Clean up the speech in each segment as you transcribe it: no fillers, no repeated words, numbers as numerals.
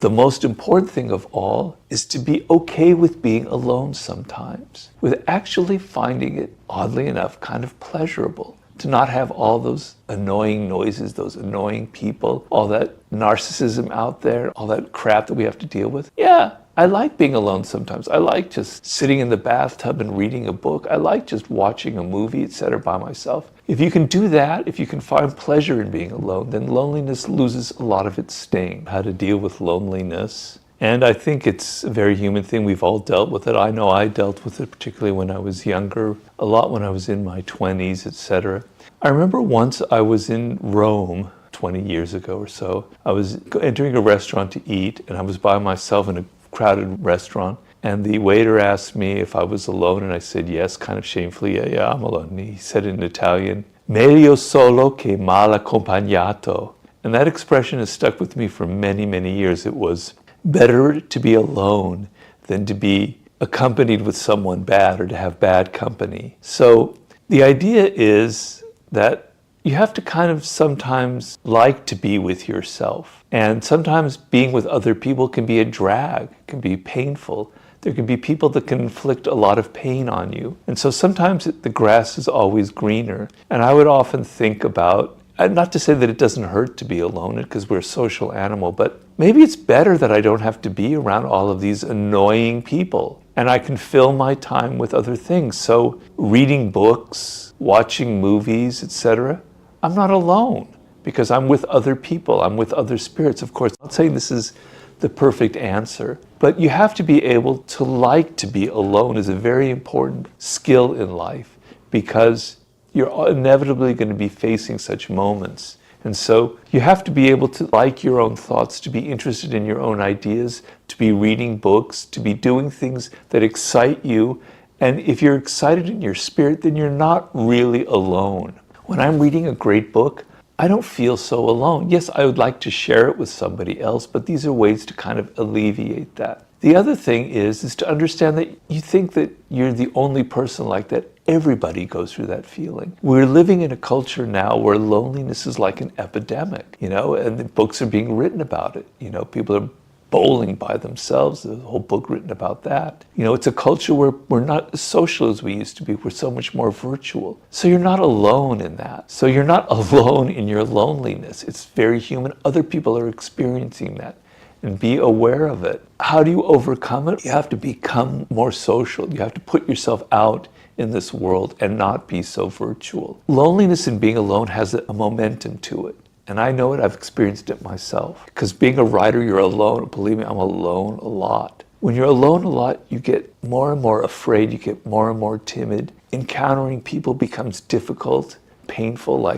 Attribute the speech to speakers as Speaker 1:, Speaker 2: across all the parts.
Speaker 1: the most important thing of all is to be okay with being alone sometimes, with actually finding it, oddly enough, kind of pleasurable. To not have all those annoying noises, those annoying people, all that narcissism out there, all that crap that we have to deal with. Yeah, I like being alone sometimes. I like just sitting in the bathtub and reading a book. I like just watching a movie, etc. by myself. If you can do that, if you can find pleasure in being alone, then loneliness loses a lot of its sting. How to deal with loneliness. And I think it's a very human thing. We've all dealt with it. I know I dealt with it, particularly when I was younger, a lot when I was in my 20s, etc. I remember once I was in Rome 20 years ago or so. I was entering a restaurant to eat, and I was by myself in a crowded restaurant. And the waiter asked me if I was alone, and I said yes, kind of shamefully, yeah, I'm alone. And he said in Italian, meglio solo che mal accompagnato. And that expression has stuck with me for many, many years. It was better to be alone than to be accompanied with someone bad or to have bad company. So the idea is that you have to kind of sometimes like to be with yourself. And sometimes being with other people can be a drag, can be painful. There can be people that can inflict a lot of pain on you. And so sometimes the grass is always greener. And I would often think about, not to say that it doesn't hurt to be alone, because we're a social animal, but maybe it's better that I don't have to be around all of these annoying people. And I can fill my time with other things. So reading books, watching movies, etc., I'm not alone because I'm with other people. I'm with other spirits. Of course, I'm not saying this is the perfect answer, but you have to be able to like to be alone is a very important skill in life because you're inevitably going to be facing such moments. And so you have to be able to like your own thoughts, to be interested in your own ideas, to be reading books, to be doing things that excite you. And if you're excited in your spirit, then you're not really alone. When I'm reading a great book, I don't feel so alone. Yes, I would like to share it with somebody else, but these are ways to kind of alleviate that. The other thing is to understand that you think that you're the only person like that. Everybody goes through that feeling. We're living in a culture now where loneliness is like an epidemic, and the books are being written about it. People are bowling by themselves. There's a whole book written about that. It's a culture where we're not as social as we used to be. We're so much more virtual. So you're not alone in that. So you're not alone in your loneliness. It's very human. Other people are experiencing that. And be aware of it. How do you overcome it? You have to become more social. You have to put yourself out in this world and not be so virtual. Loneliness and being alone has a momentum to it. And I know it, I've experienced it myself. Because being a writer, you're alone. Believe me, I'm alone a lot. When you're alone a lot, you get more and more afraid, you get more and more timid. Encountering people becomes difficult, painful,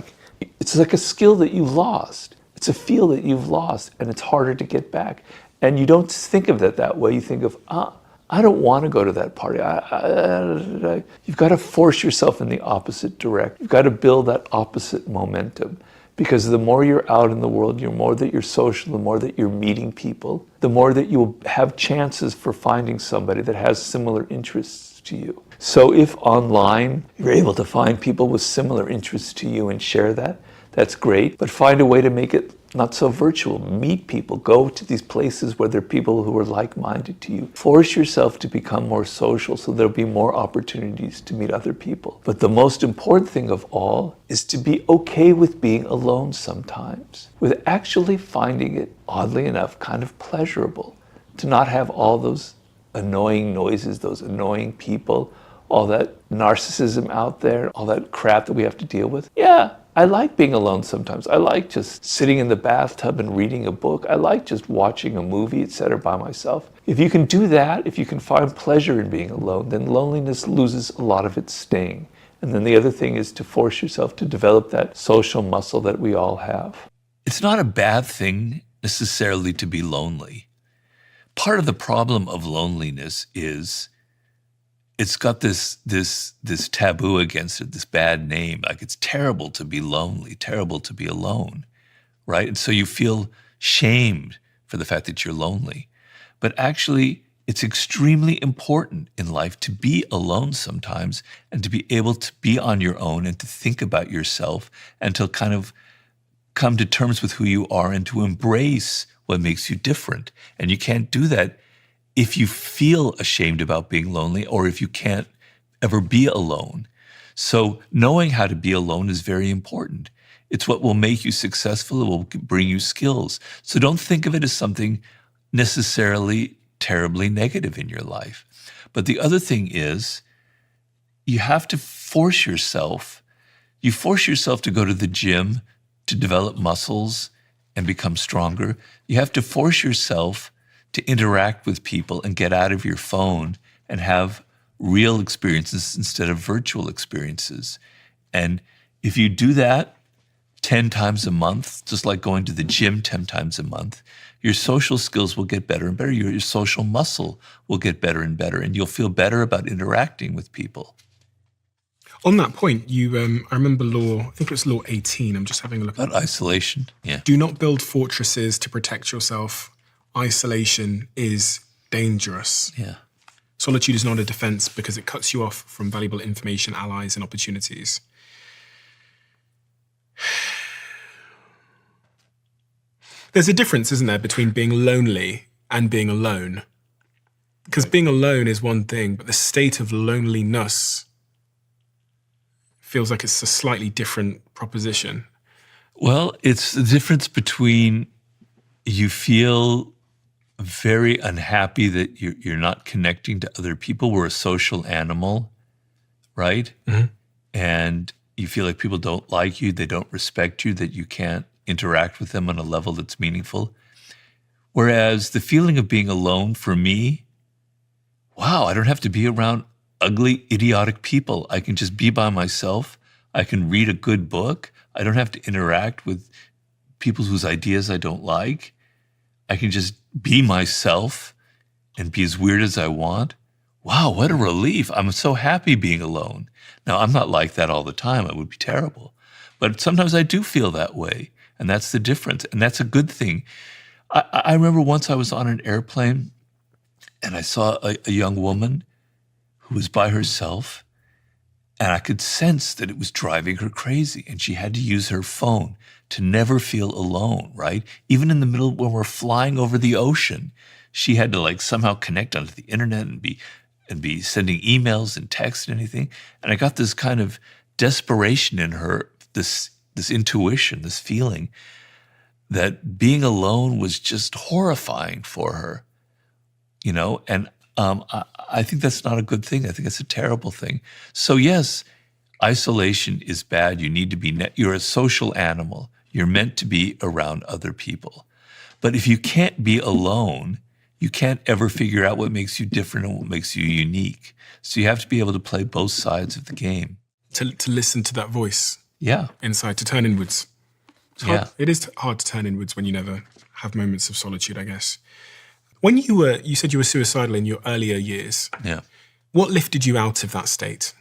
Speaker 1: it's like a skill that you lost. It's a feel that you've lost, and it's harder to get back. And you don't think of it that way. You think of, I don't want to go to that party. You've got to force yourself in the opposite direction. You've got to build that opposite momentum. Because the more you're out in the world, the more that you're social, the more that you're meeting people, the more that you'll have chances for finding somebody that has similar interests to you. So if online you're able to find people with similar interests to you and share that, that's great. But find a way to make it not so virtual. Meet people. Go to these places where there are people who are like-minded to you. Force yourself to become more social so there'll be more opportunities to meet other people. But the most important thing of all is to be okay with being alone sometimes, with actually finding it, oddly enough, kind of pleasurable. To not have all those annoying noises, those annoying people, all that narcissism out there, all that crap that we have to deal with. Yeah, I like being alone sometimes. I like just sitting in the bathtub and reading a book. I like just watching a movie, etc. by myself. If you can do that, if you can find pleasure in being alone, then loneliness loses a lot of its sting. And then the other thing is to force yourself to develop that social muscle that we all have.
Speaker 2: It's not a bad thing necessarily to be lonely. Part of the problem of loneliness is it's got this taboo against it, this bad name. Like it's terrible to be lonely, terrible to be alone, right? And so you feel shamed for the fact that you're lonely. But actually, it's extremely important in life to be alone sometimes and to be able to be on your own and to think about yourself and to kind of come to terms with who you are and to embrace what makes you different. And you can't do that if you feel ashamed about being lonely or if you can't ever be alone. So knowing how to be alone is very important. It's what will make you successful. It will bring you skills. So don't think of it as something necessarily terribly negative in your life. But the other thing is, you have to force yourself. You force yourself to go to the gym to develop muscles and become stronger. You have to force yourself to interact with people and get out of your phone and have real experiences instead of virtual experiences. And if you do that 10 times a month, just like going to the gym 10 times a month, your social skills will get better and better. Your social muscle will get better and better, and you'll feel better about interacting with people.
Speaker 3: On that point, I remember I think it was law 18. I'm just having a look
Speaker 2: About isolation, yeah.
Speaker 3: Do not build fortresses to protect yourself. Isolation is dangerous.
Speaker 2: Yeah.
Speaker 3: Solitude is not a defense because it cuts you off from valuable information, allies, and opportunities. There's a difference, isn't there, between being lonely and being alone? Because being alone is one thing, but the state of loneliness feels like it's a slightly different proposition.
Speaker 2: Well, it's the difference between you feel very unhappy that you're not connecting to other people. We're a social animal, right?
Speaker 3: Mm-hmm.
Speaker 2: And you feel like people don't like you, they don't respect you, that you can't interact with them on a level that's meaningful. Whereas the feeling of being alone for me, wow, I don't have to be around ugly, idiotic people. I can just be by myself. I can read a good book. I don't have to interact with people whose ideas I don't like. I can just be myself and be as weird as I want. Wow, what a relief. I'm so happy being alone. Now, I'm not like that all the time. It would be terrible. But sometimes I do feel that way, and that's the difference, and that's a good thing. I remember once I was on an airplane, and I saw a young woman who was by herself, and I could sense that it was driving her crazy, and she had to use her phone to never feel alone, right? Even in the middle when we're flying over the ocean, she had to somehow connect onto the internet and be sending emails and texts and anything. And I got this kind of desperation in her, this intuition, this feeling that being alone was just horrifying for her, and I think that's not a good thing. I think it's a terrible thing. So yes, isolation is bad. You need to be, you're a social animal. You're meant to be around other people. But if you can't be alone, you can't ever figure out what makes you different and what makes you unique. So you have to be able to play both sides of the game.
Speaker 3: To listen to that voice.
Speaker 2: Yeah.
Speaker 3: Inside, to turn inwards.
Speaker 2: Yeah.
Speaker 3: It is hard to turn inwards when you never have moments of solitude, I guess. When you said you were suicidal in your earlier years.
Speaker 2: Yeah.
Speaker 3: What lifted you out of that state?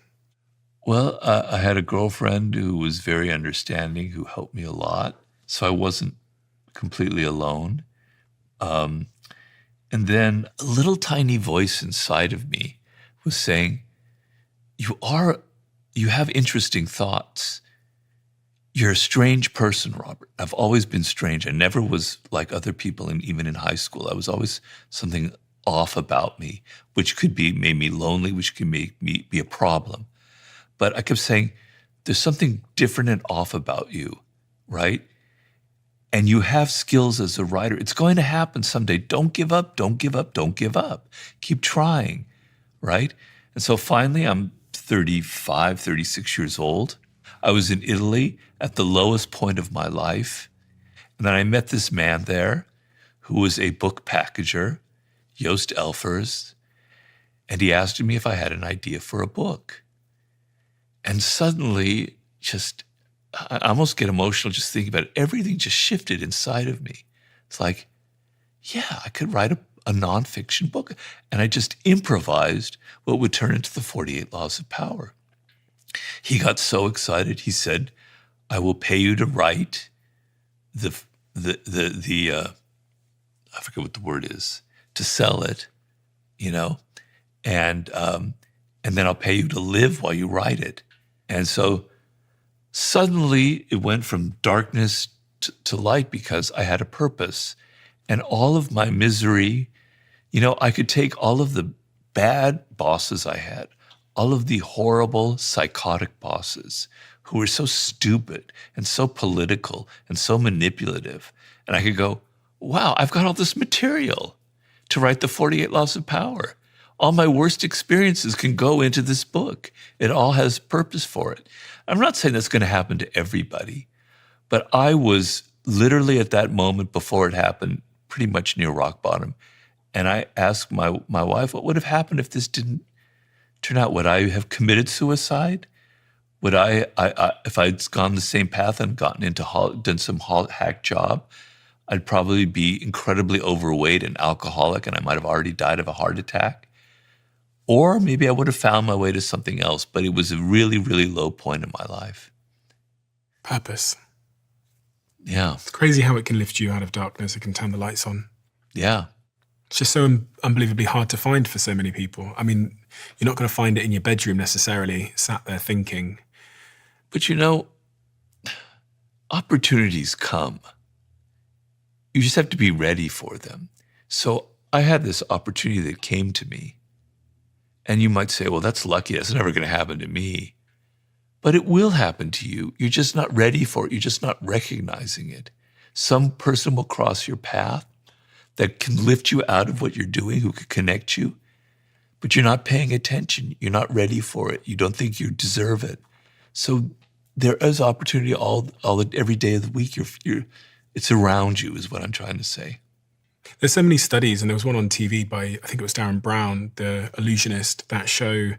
Speaker 2: Well, I had a girlfriend who was very understanding, who helped me a lot. So I wasn't completely alone. And then a little tiny voice inside of me was saying, you have interesting thoughts. You're a strange person, Robert. I've always been strange. I never was like other people, and even in high school. I was always something off about me, which could be made me lonely, which can make me be a problem. But I kept saying, there's something different and off about you, right? And you have skills as a writer. It's going to happen someday. Don't give up, don't give up, don't give up. Keep trying, right? And so finally, I'm 35, 36 years old. I was in Italy at the lowest point of my life. And then I met this man there who was a book packager, Joost Elfers, and he asked me if I had an idea for a book. And suddenly, I almost get emotional just thinking about it. Everything just shifted inside of me. It's like, yeah, I could write a nonfiction book. And I just improvised what would turn into the 48 Laws of Power. He got so excited. He said, I will pay you to write the I forget what the word is, to sell it, and then I'll pay you to live while you write it. And so suddenly it went from darkness to light because I had a purpose. And all of my misery, I could take all of the bad bosses I had, all of the horrible psychotic bosses who were so stupid and so political and so manipulative. And I could go, wow, I've got all this material to write the 48 Laws of Power. All my worst experiences can go into this book. It all has purpose for it. I'm not saying that's going to happen to everybody, but I was literally at that moment before it happened, pretty much near rock bottom. And I asked my wife, what would have happened if this didn't turn out? Would I have committed suicide? Would I if I'd gone the same path and gotten into done some hack job, I'd probably be incredibly overweight and alcoholic, and I might have already died of a heart attack. Or maybe I would have found my way to something else, but it was a really, really low point in my life.
Speaker 3: Purpose.
Speaker 2: Yeah.
Speaker 3: It's crazy how it can lift you out of darkness. It can turn the lights on.
Speaker 2: Yeah.
Speaker 3: It's just so unbelievably hard to find for so many people. I mean, you're not going to find it in your bedroom necessarily, sat there thinking.
Speaker 2: But opportunities come. You just have to be ready for them. So I had this opportunity that came to me. And you might say, well, that's lucky. That's never going to happen to me. But it will happen to you. You're just not ready for it. You're just not recognizing it. Some person will cross your path that can lift you out of what you're doing, who could connect you, but you're not paying attention. You're not ready for it. You don't think you deserve it. So there is opportunity every day of the week. It's around you, is what I'm trying to say.
Speaker 3: There's so many studies, and there was one on TV by, I think it was Darren Brown, the illusionist, that show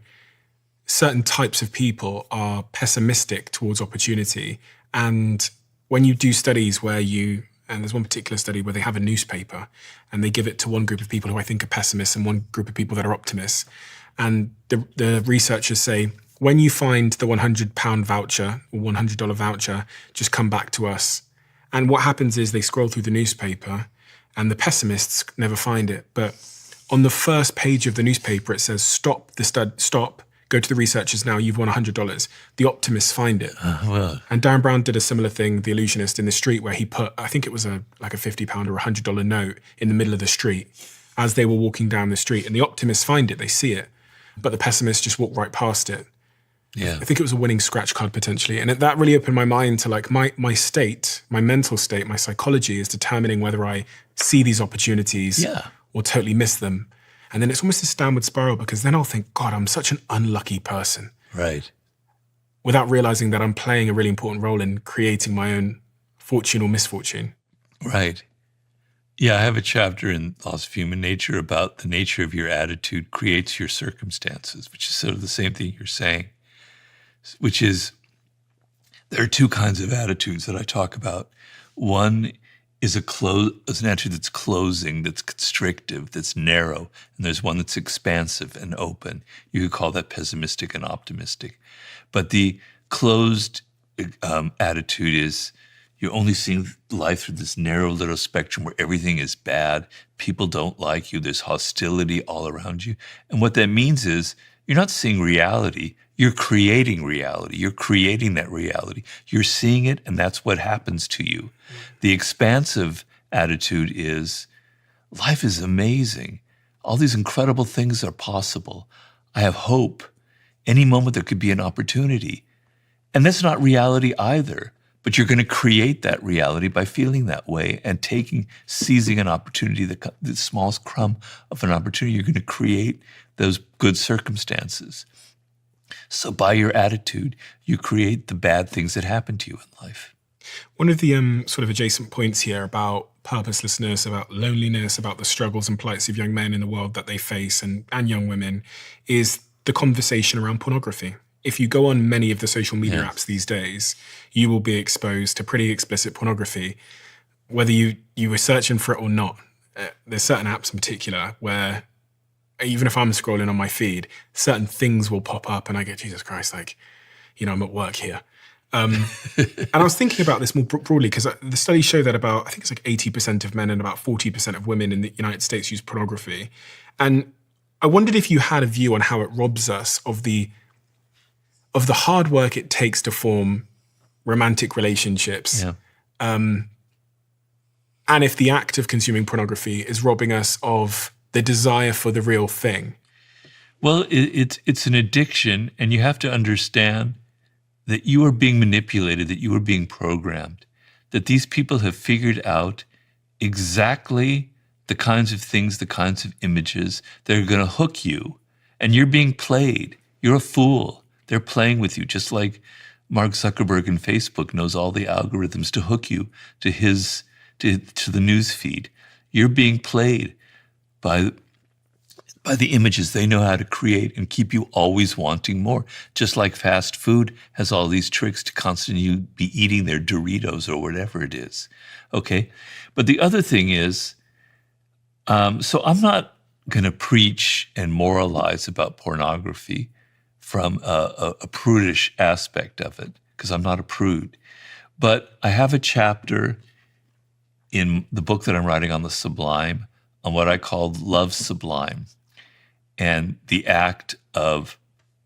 Speaker 3: certain types of people are pessimistic towards opportunity. And when you do studies and there's one particular study where they have a newspaper and they give it to one group of people who I think are pessimists and one group of people that are optimists. And the researchers say, when you find the £100 voucher or $100 voucher, just come back to us. And what happens is they scroll through the newspaper and the pessimists never find it. But on the first page of the newspaper, it says, stop, go to the researchers now, you've won $100. The optimists find it. And Darren Brown did a similar thing, the illusionist, in the street, where he put, I think it was like a £50 or $100 note in the middle of the street as they were walking down the street. And the optimists find it, they see it. But the pessimists just walk right past it.
Speaker 2: Yeah.
Speaker 3: I think it was a winning scratch card potentially. And that really opened my mind to like my state, my mental state, my psychology is determining whether I see these opportunities or totally miss them. And then it's almost this downward spiral, because then I'll think, God, I'm such an unlucky person.
Speaker 2: Right.
Speaker 3: Without realizing that I'm playing a really important role in creating my own fortune or misfortune.
Speaker 2: Right. Yeah, I have a chapter in Laws of Human Nature about the nature of your attitude creates your circumstances, which is sort of the same thing you're saying, which is there are two kinds of attitudes that I talk about. One is an attitude that's closing, that's constrictive, that's narrow, and there's one that's expansive and open. You could call that pessimistic and optimistic. But the closed attitude is you're only seeing life through this narrow little spectrum where everything is bad, people don't like you, there's hostility all around you. And what that means is you're not seeing reality, you're creating reality. You're creating that reality. You're seeing it, and that's what happens to you. The expansive attitude is, life is amazing. All these incredible things are possible. I have hope. Any moment there could be an opportunity. And that's not reality either, but you're going to create that reality by feeling that way and seizing an opportunity, the smallest crumb of an opportunity. You're going to create those good circumstances. So by your attitude, you create the bad things that happen to you in life.
Speaker 3: One of the sort of adjacent points here about purposelessness, about loneliness, about the struggles and plights of young men in the world that they face and young women is the conversation around pornography. If you go on many of the social media apps these days, you will be exposed to pretty explicit pornography, whether you were searching for it or not. There's certain apps in particular where even if I'm scrolling on my feed, certain things will pop up and I get, Jesus Christ, I'm at work here. And I was thinking about this more broadly because the studies show that I think it's like 80% of men and about 40% of women in the United States use pornography. And I wondered if you had a view on how it robs us of the hard work it takes to form romantic relationships.
Speaker 2: Yeah.
Speaker 3: And if the act of consuming pornography is robbing us of the desire for the real thing.
Speaker 2: Well, it's an addiction, and you have to understand that you are being manipulated, that you are being programmed, that these people have figured out exactly the kinds of things, the kinds of images that are going to hook you, and you're being played. You're a fool. They're playing with you, just like Mark Zuckerberg and Facebook knows all the algorithms to hook you to the news feed. You're being played by the images they know how to create and keep you always wanting more. Just like fast food has all these tricks to constantly be eating their Doritos or whatever it is. Okay? But the other thing is, so I'm not going to preach and moralize about pornography from a prudish aspect of it, because I'm not a prude. But I have a chapter in the book that I'm writing on the sublime, on what I call love sublime, and the act of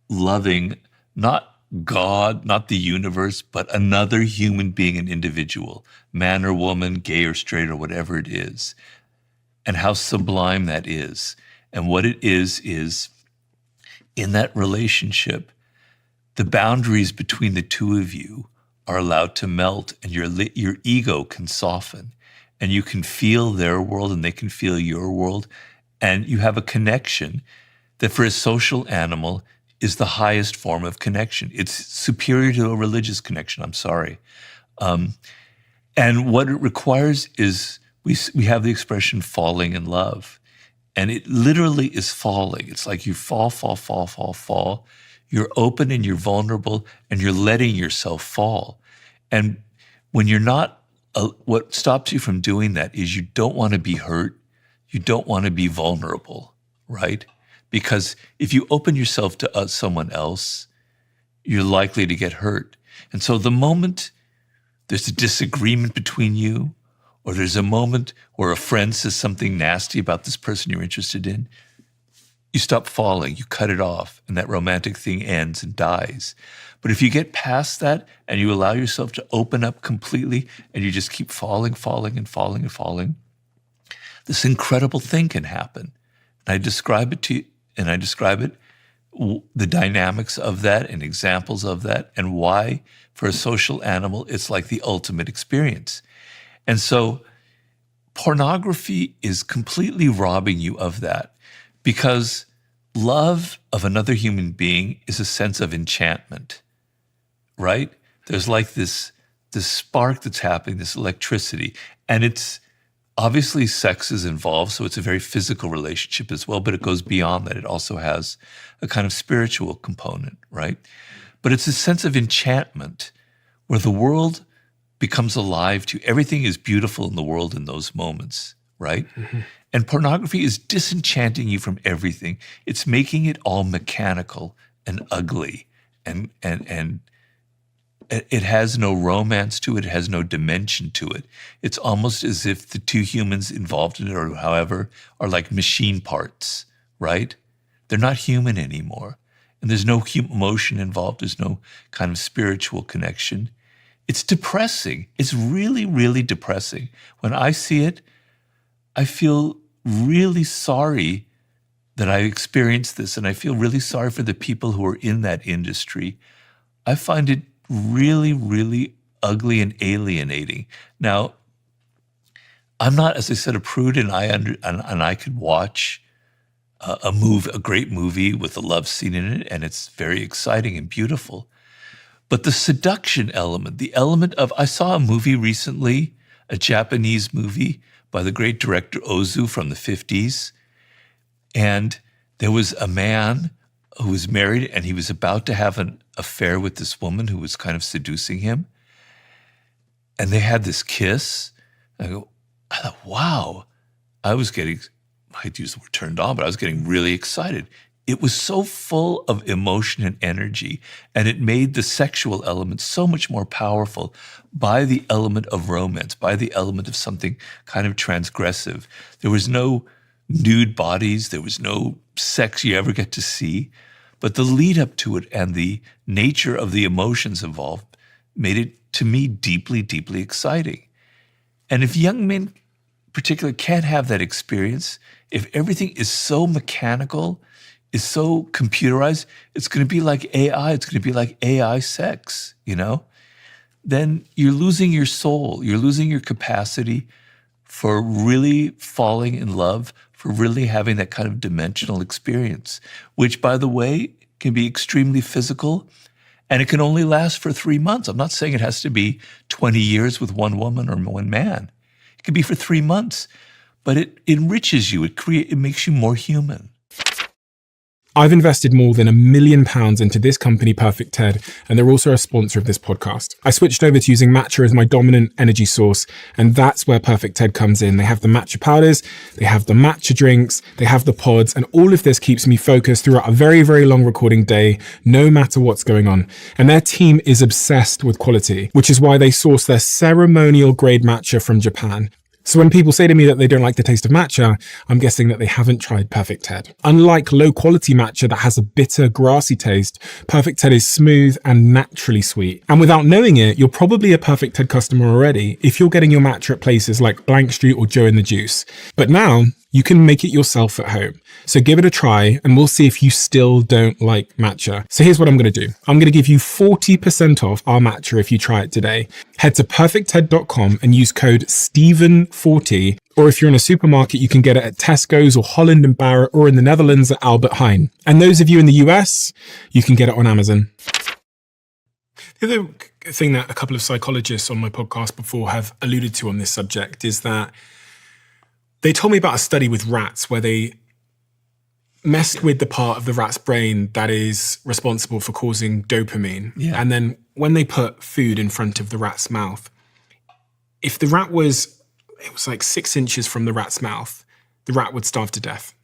Speaker 2: loving not God, not the universe, but another human being, an individual, man or woman, gay or straight or whatever it is, and how sublime that is. And what it is in that relationship, the boundaries between the two of you are allowed to melt, and your ego can soften, and you can feel their world and they can feel your world, and you have a connection that for a social animal is the highest form of connection. It's superior to a religious connection, I'm sorry. And what it requires is, we have the expression falling in love. And it literally is falling. It's like you fall. You're open and you're vulnerable and you're letting yourself fall. And when you're not, what stops you from doing that is you don't want to be hurt. You don't want to be vulnerable, right? Because if you open yourself to someone else, you're likely to get hurt. And so the moment there's a disagreement between you, or there's a moment where a friend says something nasty about this person you're interested in, you stop falling, you cut it off, and that romantic thing ends and dies. But if you get past that and you allow yourself to open up completely and you just keep falling, this incredible thing can happen. And I describe it to you, and I describe it, the dynamics of that and examples of that, and why for a social animal it's like the ultimate experience. And so pornography is completely robbing you of that, because love of another human being is a sense of enchantment, right? There's like this spark that's happening, this electricity, and it's obviously sex is involved, so it's a very physical relationship as well, but it goes beyond that. It also has a kind of spiritual component, right? But it's a sense of enchantment where the world becomes alive to you. Everything is beautiful in the world in those moments, right? Mm-hmm. And pornography is disenchanting you from everything. It's making it all mechanical and ugly, and it has no romance to it. It has no dimension to it. It's almost as if the two humans involved in it, or however, are like machine parts, right? They're not human anymore. And there's no emotion involved. There's no kind of spiritual connection. It's depressing. It's really, really depressing. When I see it, I feel really sorry that I experienced this, and I feel really sorry for the people who are in that industry. I find it really, really ugly and alienating. Now, I'm not, as I said, a prude, and I could watch a great movie with a love scene in it, and it's very exciting and beautiful. But the seduction element, the element of, I saw a movie recently, a Japanese movie by the great director Ozu from the 50s. And there was a man who was married, and he was about to have an affair with this woman who was kind of seducing him. And they had this kiss. I thought, wow. I might use the word turned on, but I was getting really excited. It was so full of emotion and energy, and it made the sexual element so much more powerful by the element of romance, by the element of something kind of transgressive. There was no nude bodies, there was no sex you ever get to see, but the lead up to it and the nature of the emotions involved made it, to me, deeply, deeply exciting. And if young men particular can't have that experience, if everything is so mechanical, is so computerized, it's going to be like AI. It's going to be like AI sex, Then you're losing your soul. You're losing your capacity for really falling in love, for really having that kind of dimensional experience, which, by the way, can be extremely physical, and it can only last for 3 months. I'm not saying it has to be 20 years with one woman or one man. It can be for 3 months, but it enriches you. It makes you more human.
Speaker 3: I've invested more than £1 million into this company, Perfect TED, and they're also a sponsor of this podcast. I switched over to using matcha as my dominant energy source, and that's where Perfect TED comes in. They have the matcha powders, they have the matcha drinks, they have the pods, and all of this keeps me focused throughout a very, very long recording day, no matter what's going on. And their team is obsessed with quality, which is why they source their ceremonial grade matcha from Japan. So when people say to me that they don't like the taste of matcha, I'm guessing that they haven't tried Perfect TED. Unlike low-quality matcha that has a bitter, grassy taste, Perfect TED is smooth and naturally sweet. And without knowing it, you're probably a Perfect TED customer already if you're getting your matcha at places like Blank Street or Joe in the Juice. But now, you can make it yourself at home. So give it a try and we'll see if you still don't like matcha. So here's what I'm going to do. I'm going to give you 40% off our matcha if you try it today. Head to perfectted.com and use code Steven40. Or if you're in a supermarket, you can get it at Tesco's or Holland & Barrett, or in the Netherlands at Albert Heijn. And those of you in the US, you can get it on Amazon. The other thing that a couple of psychologists on my podcast before have alluded to on this subject is that they told me about a study with rats where they messed with the part of the rat's brain that is responsible for causing dopamine.
Speaker 2: Yeah.
Speaker 3: And then when they put food in front of the rat's mouth, if the rat was like 6 inches from the rat's mouth, the rat would starve to death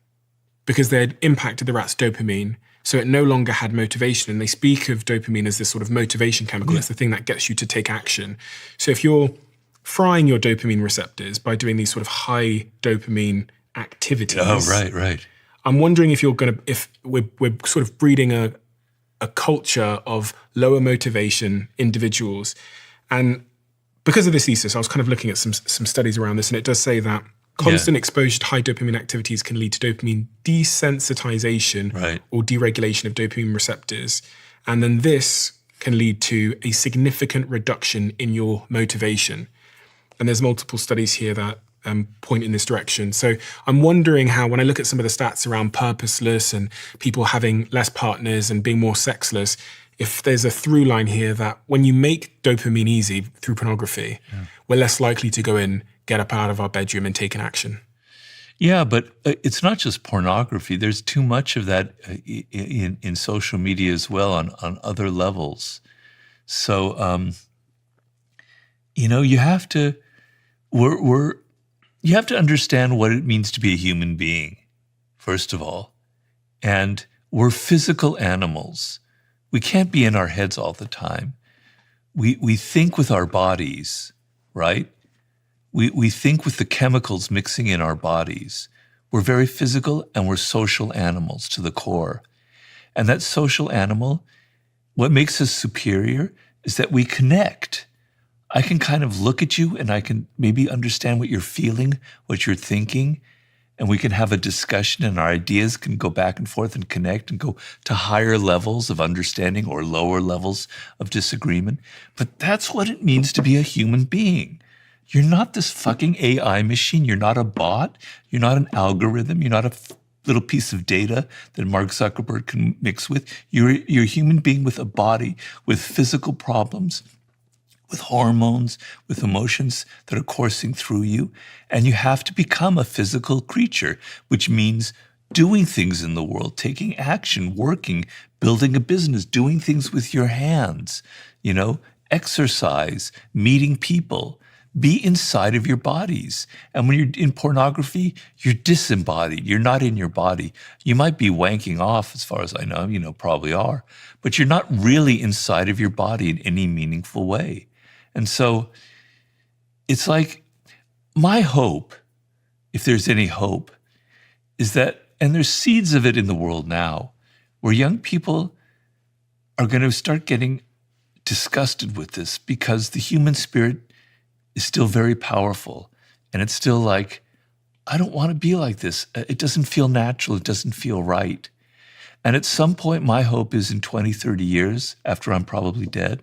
Speaker 3: because they had impacted the rat's dopamine. So it no longer had motivation. And they speak of dopamine as this sort of motivation chemical. It's the thing that gets you to take action. So if you're frying your dopamine receptors by doing these sort of high dopamine activities.
Speaker 2: Oh, right.
Speaker 3: I'm wondering if we're sort of breeding a culture of lower motivation individuals. And because of this thesis, I was kind of looking at some studies around this, and it does say that constant exposure to high dopamine activities can lead to dopamine desensitization or deregulation of dopamine receptors. And then this can lead to a significant reduction in your motivation. And there's multiple studies here that point in this direction. So I'm wondering how, when I look at some of the stats around purposeless and people having less partners and being more sexless, if there's a through line here that when you make dopamine easy through pornography, we're less likely to go in, get up out of our bedroom and take an action.
Speaker 2: Yeah, but it's not just pornography. There's too much of that in social media as well on other levels. So, you have to you have to understand what it means to be a human being, first of all. And we're physical animals. We can't be in our heads all the time. We think with our bodies, right? We think with the chemicals mixing in our bodies. We're very physical and we're social animals to the core. And that social animal, what makes us superior is that we connect. I can kind of look at you and I can maybe understand what you're feeling, what you're thinking, and we can have a discussion and our ideas can go back and forth and connect and go to higher levels of understanding or lower levels of disagreement. But that's what it means to be a human being. You're not this fucking AI machine. You're not a bot. You're not an algorithm. You're not a little piece of data that Mark Zuckerberg can mix with. You're a human being with a body, with physical problems, with hormones, with emotions that are coursing through you. And you have to become a physical creature, which means doing things in the world, taking action, working, building a business, doing things with your hands, exercise, meeting people. Be inside of your bodies. And when you're in pornography, you're disembodied. You're not in your body. You might be wanking off, as far as I know, probably are, but you're not really inside of your body in any meaningful way. And so it's like my hope, if there's any hope, is that, and there's seeds of it in the world now, where young people are going to start getting disgusted with this because the human spirit is still very powerful. And it's still like, I don't want to be like this. It doesn't feel natural. It doesn't feel right. And at some point, my hope is in 20, 30 years, after I'm probably dead,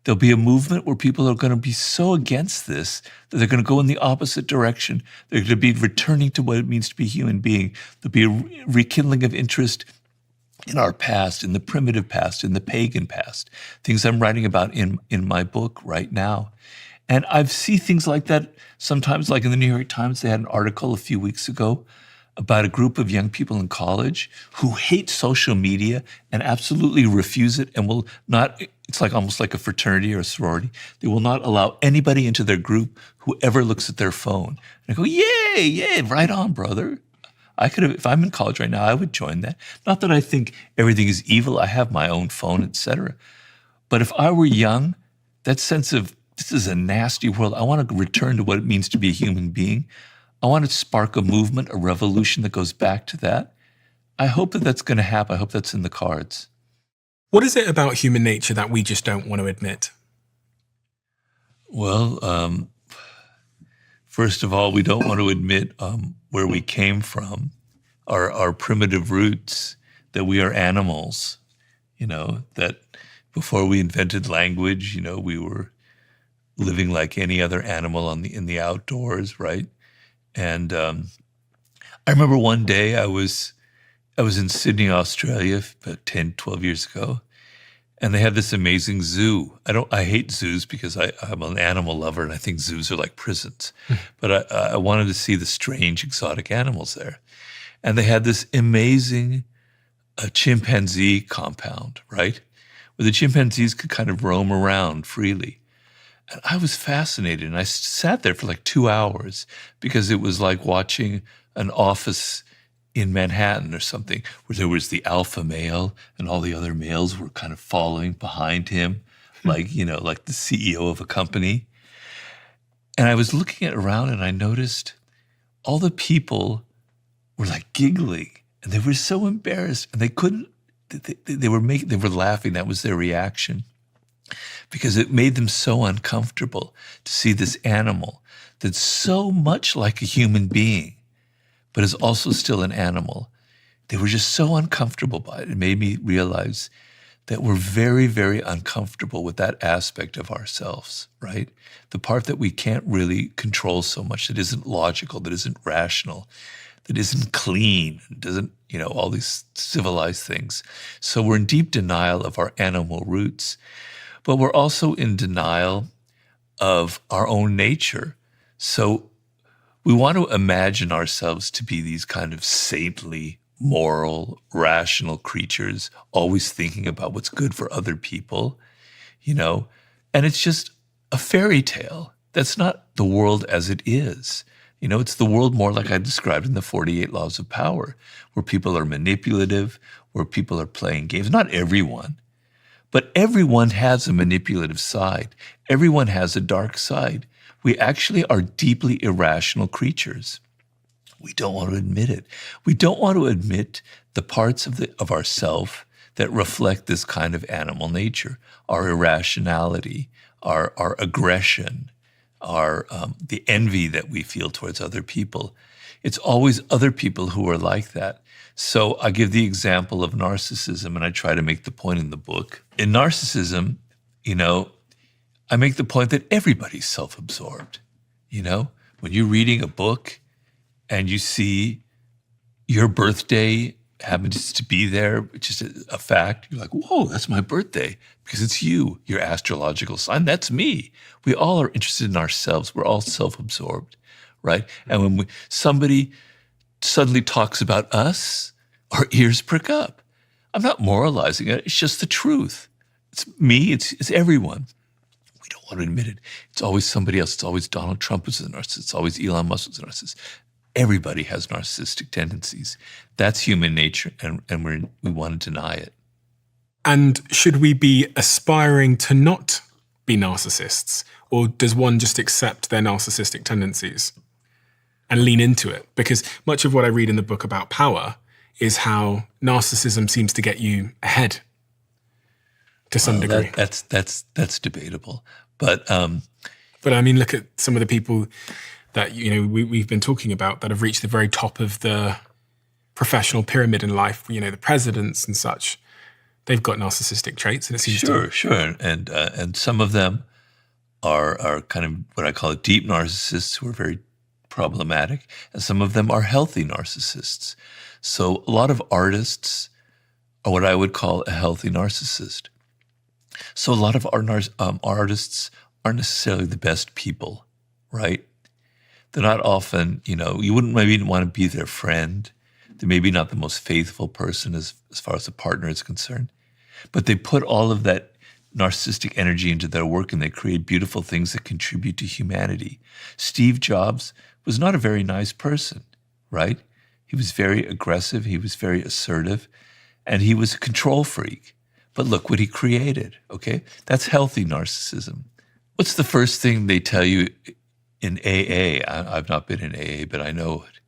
Speaker 2: there'll be a movement where people are going to be so against this that they're going to go in the opposite direction. They're going to be returning to what it means to be a human being. There'll be a rekindling of interest in our past, in the primitive past, in the pagan past, things I'm writing about in my book right now. And I see things like that sometimes, like in the New York Times, they had an article a few weeks ago about a group of young people in college who hate social media and absolutely refuse it and will not, it's like almost like a fraternity or a sorority. They will not allow anybody into their group who ever looks at their phone. And I go, yay, right on, brother. I could have, if I'm in college right now, I would join that. Not that I think everything is evil. I have my own phone, etc. But if I were young, that sense of this is a nasty world, I want to return to what it means to be a human being. I want to spark a movement, a revolution that goes back to that. I hope that that's going to happen. I hope that's in the cards.
Speaker 3: What is it about human nature that we just don't want to admit?
Speaker 2: Well, first of all, we don't want to admit where we came from, our primitive roots, that we are animals, that before we invented language, we were living like any other animal in the outdoors, right? And I remember one day I was in Sydney, Australia, about 10, 12 years ago, and they had this amazing zoo. I hate zoos because I'm an animal lover and I think zoos are like prisons. But I wanted to see the strange exotic animals there. And they had this amazing chimpanzee compound, right? Where the chimpanzees could kind of roam around freely. And I was fascinated, and I sat there for like 2 hours because it was like watching an office in Manhattan or something, where there was the alpha male and all the other males were kind of following behind him, like the CEO of a company. And I was looking around and I noticed all the people were like giggling and they were so embarrassed and they couldn't, they were laughing. That was their reaction. Because it made them so uncomfortable to see this animal that's so much like a human being, but is also still an animal. They were just so uncomfortable by it. It made me realize that we're very, very uncomfortable with that aspect of ourselves, right? The part that we can't really control so much, that isn't logical, that isn't rational, that isn't clean, doesn't, all these civilized things. So we're in deep denial of our animal roots. But we're also in denial of our own nature. So we want to imagine ourselves to be these kind of saintly, moral, rational creatures, always thinking about what's good for other people, and it's just a fairy tale. That's not the world as it is. It's the world more like I described in the 48 Laws of Power, where people are manipulative, where people are playing games. Not everyone. But everyone has a manipulative side. Everyone has a dark side. We actually are deeply irrational creatures. We don't want to admit it. We don't want to admit the parts of ourself that reflect this kind of animal nature, our irrationality, our aggression, the envy that we feel towards other people. It's always other people who are like that. So I give the example of narcissism, and I try to make the point in the book. In narcissism, I make the point that everybody's self-absorbed. When you're reading a book and you see your birthday happens to be there, it's just a fact, you're like, whoa, that's my birthday, because it's you, your astrological sign, that's me. We all are interested in ourselves. We're all self-absorbed, right? And when somebody suddenly talks about us, our ears prick up. I'm not moralizing it. It's just the truth. It's me. It's everyone. We don't want to admit it. It's always somebody else. It's always Donald Trump who's a narcissist. It's always Elon Musk who's a narcissist. Everybody has narcissistic tendencies. That's human nature, and we want to deny it.
Speaker 3: And should we be aspiring to not be narcissists? Or does one just accept their narcissistic tendencies and lean into it? Because much of what I read in the book about power is how narcissism seems to get you ahead to some degree.
Speaker 2: That's debatable. But
Speaker 3: I mean, look at some of the people that, we've been talking about that have reached the very top of the professional pyramid in life, the presidents and such, they've got narcissistic traits. And it seems
Speaker 2: Sure. And some of them are kind of what I call deep narcissists who are very problematic, and some of them are healthy narcissists. So a lot of artists are what I would call a healthy narcissist. So a lot of artists aren't necessarily the best people, right? They're not often, you wouldn't maybe want to be their friend. They're maybe not the most faithful person as far as a partner is concerned. But they put all of that narcissistic energy into their work, and they create beautiful things that contribute to humanity. Steve Jobs was not a very nice person, right? He was very aggressive, he was very assertive, and he was a control freak. But look what he created, okay? That's healthy narcissism. What's the first thing they tell you in AA? I've not been in AA, but I know it.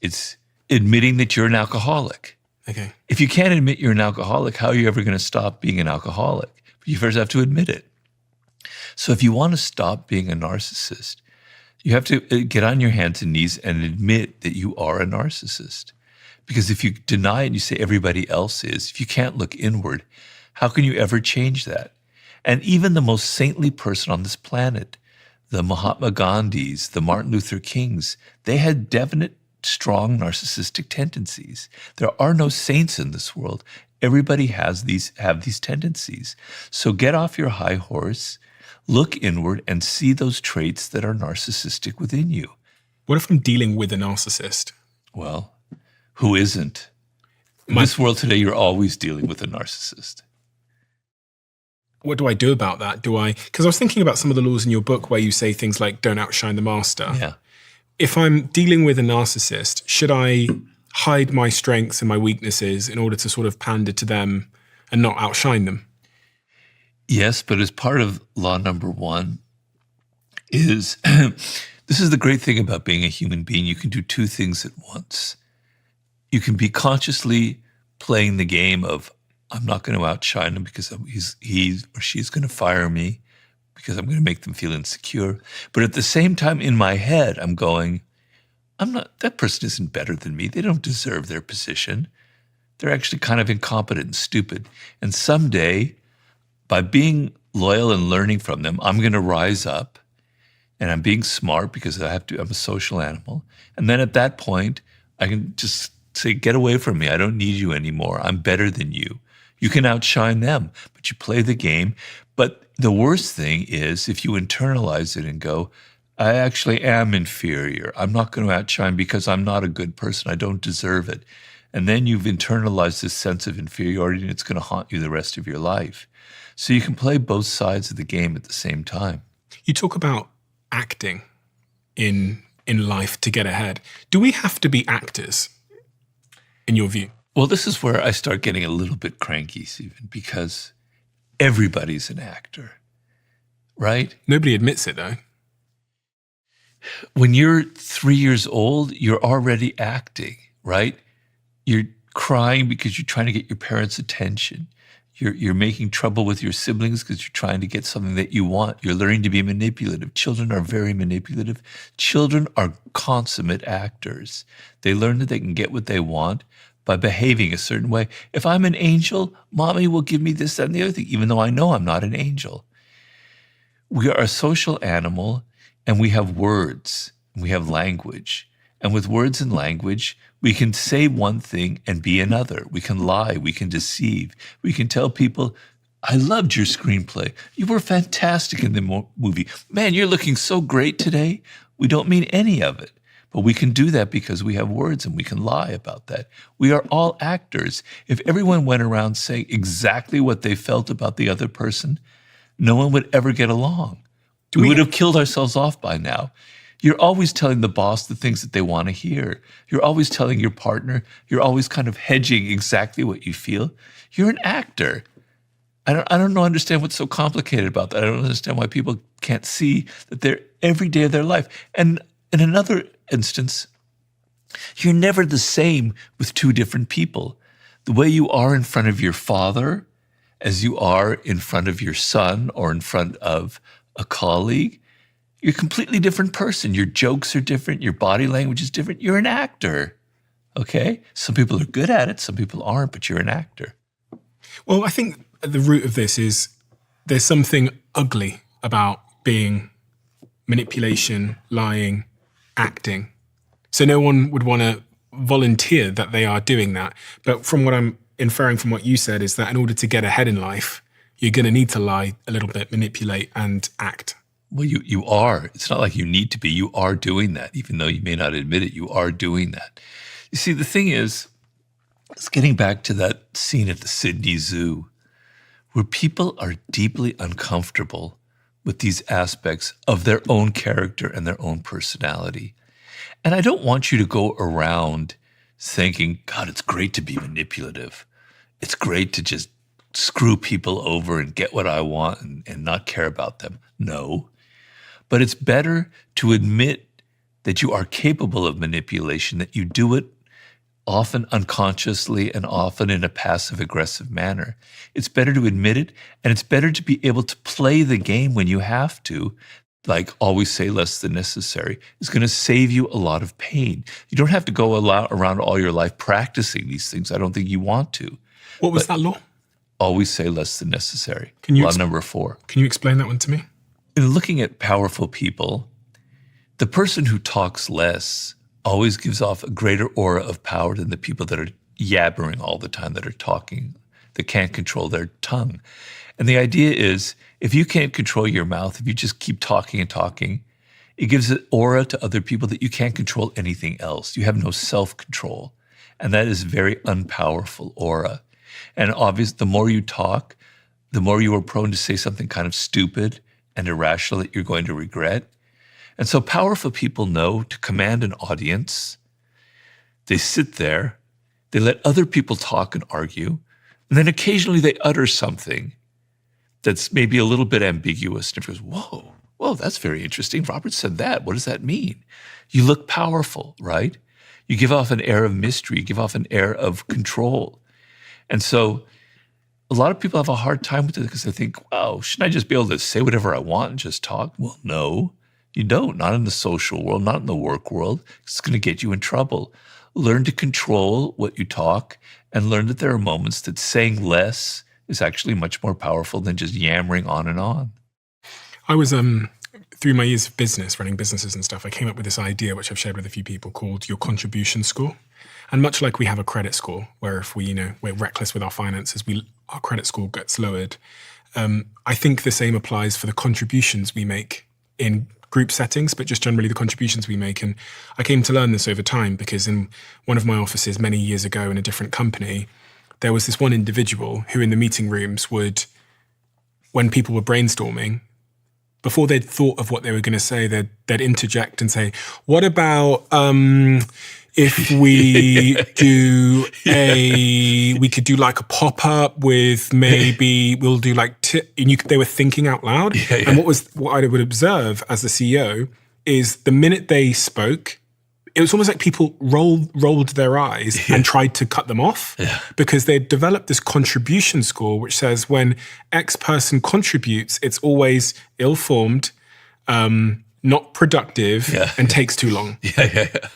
Speaker 2: It's admitting that you're an alcoholic.
Speaker 3: Okay.
Speaker 2: If you can't admit you're an alcoholic, how are you ever going to stop being an alcoholic? You first have to admit it. So if you want to stop being a narcissist, you have to get on your hands and knees and admit that you are a narcissist. Because if you deny it and you say everybody else is, if you can't look inward, how can you ever change that? And even the most saintly person on this planet, the Mahatma Gandhis, the Martin Luther Kings, they had definite, strong narcissistic tendencies. There are no saints in this world. Everybody have these tendencies. So get off your high horse, look inward, and see those traits that are narcissistic within you.
Speaker 3: What if I'm dealing with a narcissist?
Speaker 2: Well, who isn't? In this world today, you're always dealing with a narcissist.
Speaker 3: What do I do about that? Because I was thinking about some of the laws in your book where you say things like don't outshine the master.
Speaker 2: Yeah.
Speaker 3: If I'm dealing with a narcissist, should I hide my strengths and my weaknesses in order to sort of pander to them and not outshine them?
Speaker 2: Yes, but as part of law number one is, this is the great thing about being a human being. You can do two things at once. You can be consciously playing the game of, I'm not going to outshine him because he or she's going to fire me because I'm going to make them feel insecure. But at the same time, in my head, I'm going, that person isn't better than me. They don't deserve their position. They're actually kind of incompetent and stupid. And someday, by being loyal and learning from them, I'm going to rise up, and I'm being smart because I'm a social animal. And then at that point, I can just say, get away from me. I don't need you anymore. I'm better than you. You can outshine them, but you play the game. But the worst thing is if you internalize it and go, I actually am inferior. I'm not going to outshine because I'm not a good person. I don't deserve it. And then you've internalized this sense of inferiority, and it's going to haunt you the rest of your life. So you can play both sides of the game at the same time.
Speaker 3: You talk about acting in life to get ahead. Do we have to be actors, in your view?
Speaker 2: Well, this is where I start getting a little bit cranky, Stephen, because everybody's an actor, right?
Speaker 3: Nobody admits it, though.
Speaker 2: When you're 3 years old, you're already acting, right? You're crying because you're trying to get your parents' attention. You're making trouble with your siblings because you're trying to get something that you want. You're learning to be manipulative. Children are very manipulative. Children are consummate actors. They learn that they can get what they want by behaving a certain way. If I'm an angel, mommy will give me this, that, and the other thing, even though I know I'm not an angel. We are a social animal, and we have words, and we have language. And with words and language, we can say one thing and be another. We can lie, we can deceive. We can tell people, I loved your screenplay. You were fantastic in the movie. Man, you're looking so great today. We don't mean any of it. But we can do that because we have words, and we can lie about that. We are all actors. If everyone went around saying exactly what they felt about the other person, no one would ever get along. We would have killed ourselves off by now. You're always telling the boss the things that they want to hear. You're always telling your partner. You're always kind of hedging exactly what you feel. You're an actor. I don't understand what's so complicated about that. I don't understand why people can't see that they're every day of their life. And in another instance, you're never the same with two different people. The way you are in front of your father, as you are in front of your son or in front of a colleague, You're a completely different person. Your jokes are different. Your body language is different. You're an actor, okay? Some people are good at it. Some people aren't, but you're an actor.
Speaker 3: Well, I think at the root of this is there's something ugly about being manipulation, lying, acting. So no one would want to volunteer that they are doing that. But from what I'm inferring from what you said is that in order to get ahead in life, you're going to need to lie a little bit, manipulate, and act.
Speaker 2: Well, you are. It's not like you need to be. You are doing that. Even though you may not admit it, you are doing that. You see, the thing is, it's getting back to that scene at the Sydney Zoo where people are deeply uncomfortable with these aspects of their own character and their own personality. And I don't want you to go around thinking, God, it's great to be manipulative. It's great to just screw people over and get what I want and not care about them. No. But it's better to admit that you are capable of manipulation, that you do it often unconsciously and often in a passive-aggressive manner. It's better to admit it, and it's better to be able to play the game when you have to, like always say less than necessary. It's going to save you a lot of pain. You don't have to go around all your life practicing these things. I don't think you want to.
Speaker 3: What was that law?
Speaker 2: Always say less than necessary.
Speaker 3: Law
Speaker 2: number 4.
Speaker 3: Can you explain that one to me?
Speaker 2: In looking at powerful people, the person who talks less always gives off a greater aura of power than the people that are yabbering all the time, that are talking, that can't control their tongue. And the idea is, if you can't control your mouth, if you just keep talking and talking, it gives an aura to other people that you can't control anything else. You have no self-control. And that is a very unpowerful aura. And obviously, the more you talk, the more you are prone to say something kind of stupid and irrational that you're going to regret. And so powerful people know to command an audience. They sit there, they let other people talk and argue, and then occasionally they utter something that's maybe a little bit ambiguous. And everyone goes, whoa, that's very interesting. Robert said that. What does that mean? You look powerful, right? You give off an air of mystery. You give off an air of control. And so a lot of people have a hard time with it because they think, wow, shouldn't I just be able to say whatever I want and just talk? Well, no, you don't. Not in the social world, not in the work world. It's going to get you in trouble. Learn to control what you talk and learn that there are moments that saying less is actually much more powerful than just yammering on and on.
Speaker 3: I was, through my years of business, running businesses and stuff, I came up with this idea, which I've shared with a few people, called your contribution score. And much like we have a credit score, where if we're reckless with our finances, our credit score gets lowered. I think the same applies for the contributions we make in group settings, but just generally the contributions we make. And I came to learn this over time because in one of my offices many years ago in a different company, there was this one individual who in the meeting rooms would, when people were brainstorming, before they'd thought of what they were going to say, they'd interject and say, what about if we we could do like a pop-up with maybe we'll do like, they were thinking out loud.
Speaker 2: Yeah.
Speaker 3: And what I would observe as the CEO is the minute they spoke, it was almost like people rolled their eyes and tried to cut them off because they developed this contribution score, which says when X person contributes, it's always ill-formed, not productive, and takes too long.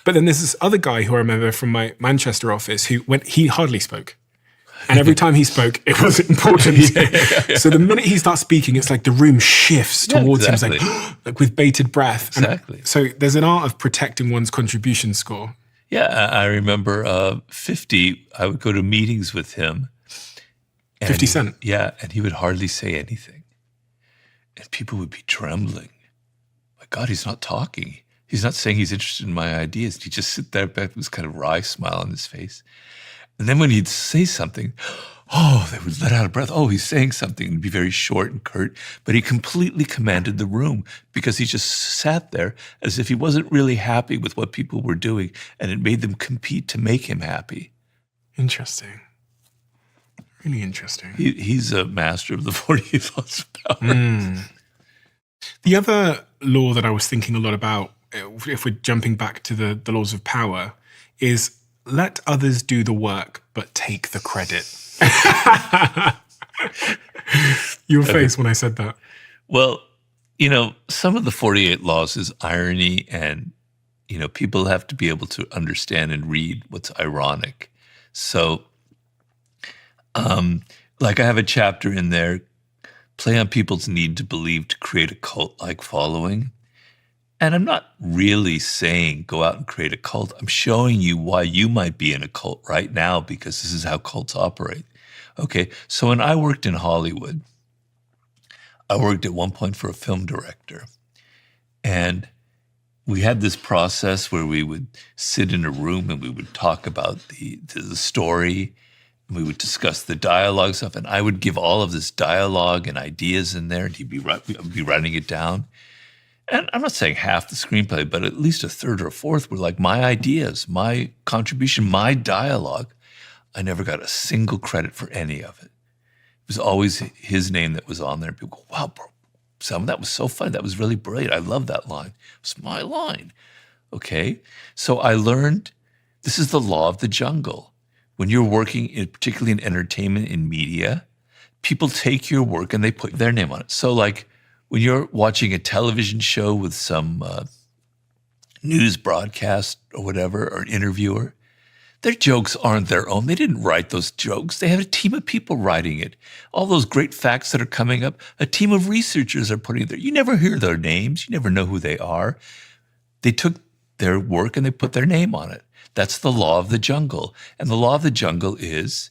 Speaker 3: But then there's this other guy who I remember from my Manchester office he hardly spoke. And every time he spoke, it wasn't important. So the minute he starts speaking, it's like the room shifts towards him. It's like with bated breath.
Speaker 2: Exactly.
Speaker 3: And so there's an art of protecting one's contribution score.
Speaker 2: Yeah, I remember 50, I would go to meetings with him.
Speaker 3: 50 Cent?
Speaker 2: Yeah, and he would hardly say anything. And people would be trembling. My God, he's not talking. He's not saying he's interested in my ideas. He'd just sit there back with this kind of wry smile on his face. And then when he'd say something, they would let out a breath. He's saying something. It'd be very short and curt. But he completely commanded the room because he just sat there as if he wasn't really happy with what people were doing. And it made them compete to make him happy.
Speaker 3: Interesting. Really interesting.
Speaker 2: He's a master of the 48 laws of power.
Speaker 3: The other law that I was thinking a lot about, if we're jumping back to the laws of power, is let others do the work, but take the credit. Your face when I said that.
Speaker 2: Well, some of the 48 laws is irony, and, people have to be able to understand and read what's ironic. So, like I have a chapter in there, play on people's need to believe to create a cult-like following. And I'm not really saying go out and create a cult. I'm showing you why you might be in a cult right now, because this is how cults operate. Okay, so when I worked in Hollywood, I worked at one point for a film director. And we had this process where we would sit in a room and we would talk about the story. And we would discuss the dialogue stuff. And I would give all of this dialogue and ideas in there, and he'd be writing it down. And I'm not saying half the screenplay, but at least a third or a fourth were like my ideas, my contribution, my dialogue. I never got a single credit for any of it. It was always his name that was on there. People go, wow, bro, Sam, that was so fun. That was really brilliant. I love that line. It's my line. Okay. So I learned this is the law of the jungle. When you're working, particularly in entertainment and media, people take your work and they put their name on it. So like, when you're watching a television show with some news broadcast or whatever, or an interviewer, their jokes aren't their own. They didn't write those jokes. They have a team of people writing it. All those great facts that are coming up, a team of researchers are putting it there. You never hear their names. You never know who they are. They took their work and they put their name on it. That's the law of the jungle. And the law of the jungle is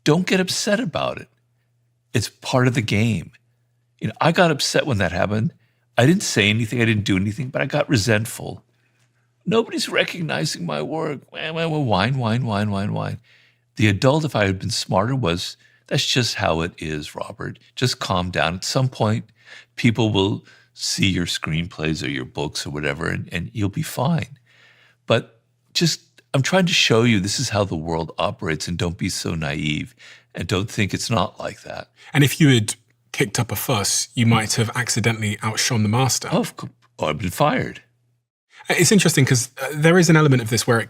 Speaker 2: don't get upset about it. It's part of the game. I got upset when that happened. I didn't say anything. I didn't do anything, but I got resentful. Nobody's recognizing my work. Whine. The adult, if I had been smarter, was, that's just how it is, Robert. Just calm down. At some point, people will see your screenplays or your books or whatever, and you'll be fine. But I'm trying to show you this is how the world operates, and don't be so naive, and don't think it's not like that.
Speaker 3: And if you had kicked up a fuss, you might have accidentally outshone the master.
Speaker 2: Oh, I've been fired.
Speaker 3: It's interesting because there is an element of this where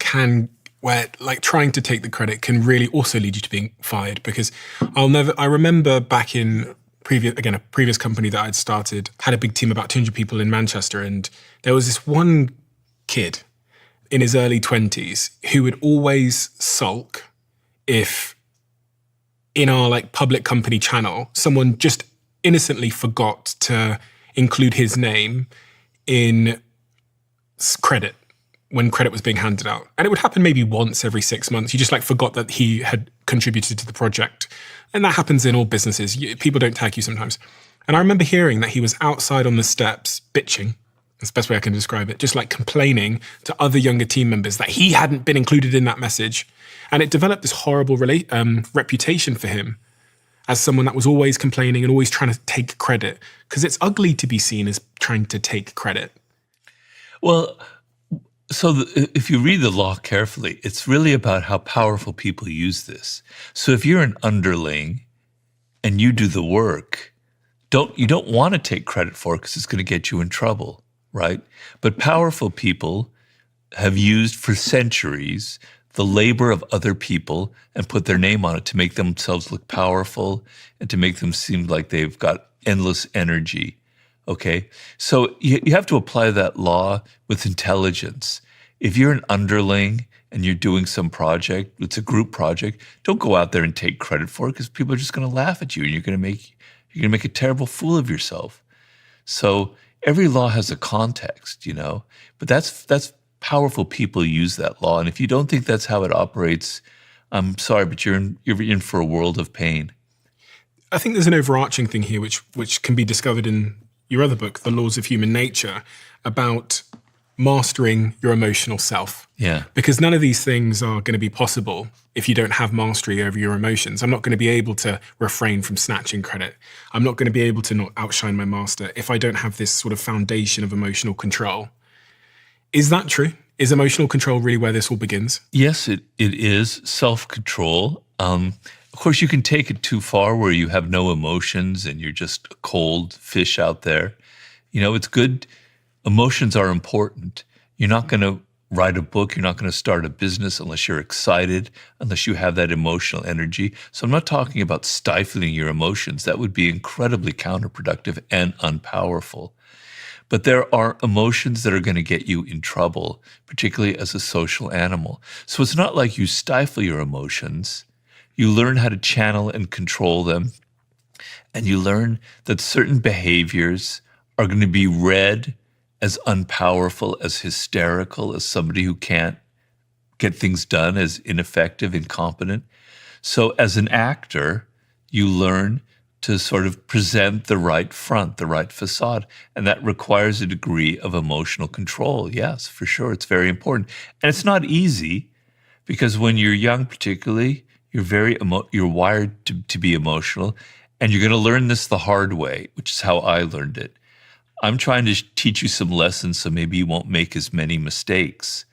Speaker 3: like trying to take the credit can really also lead you to being fired, because I remember back in a previous company that I'd started, had a big team, about 200 people in Manchester. And there was this one kid in his early 20s who would always sulk if in our like public company channel, someone just innocently forgot to include his name in credit when credit was being handed out. And it would happen maybe once every 6 months. You just like forgot that he had contributed to the project. And that happens in all businesses. People don't tag you sometimes. And I remember hearing that he was outside on the steps bitching. That's the best way I can describe it. Just like complaining to other younger team members that he hadn't been included in that message. And it developed this horrible reputation for him as someone that was always complaining and always trying to take credit, because it's ugly to be seen as trying to take credit.
Speaker 2: Well, so if you read the law carefully, it's really about how powerful people use this. So if you're an underling and you do the work, you don't want to take credit for it because it's going to get you in trouble, right? But powerful people have used for centuries the labor of other people and put their name on it to make themselves look powerful and to make them seem like they've got endless energy. Okay, so you have to apply that law with intelligence. If you're an underling and you're doing some project, it's a group project, don't go out there and take credit for it, because people are just going to laugh at you and you're going to make a terrible fool of yourself. So every law has a context, but that's powerful people use that law. And if you don't think that's how it operates, I'm sorry, but you're in for a world of pain.
Speaker 3: I think there's an overarching thing here which can be discovered in your other book, The Laws of Human Nature, about mastering your emotional self.
Speaker 2: Yeah.
Speaker 3: Because none of these things are going to be possible if you don't have mastery over your emotions. I'm not going to be able to refrain from snatching credit. I'm not going to be able to not outshine my master if I don't have this sort of foundation of emotional control. Is that true? Is emotional control really where this all begins?
Speaker 2: Yes, it is self-control. Of course, you can take it too far where you have no emotions and you're just a cold fish out there. It's good. Emotions are important. You're not going to write a book. You're not going to start a business unless you're excited, unless you have that emotional energy. So I'm not talking about stifling your emotions. That would be incredibly counterproductive and unpowerful. But there are emotions that are going to get you in trouble, particularly as a social animal. So it's not like you stifle your emotions. You learn how to channel and control them. And you learn that certain behaviors are going to be read as unpowerful, as hysterical, as somebody who can't get things done, as ineffective, incompetent. So as an actor, you learn to sort of present the right front, the right facade. And that requires a degree of emotional control. Yes, for sure. It's very important. And it's not easy because when you're young, particularly, you're wired to be emotional. And you're going to learn this the hard way, which is how I learned it. I'm trying to teach you some lessons so maybe you won't make as many mistakes.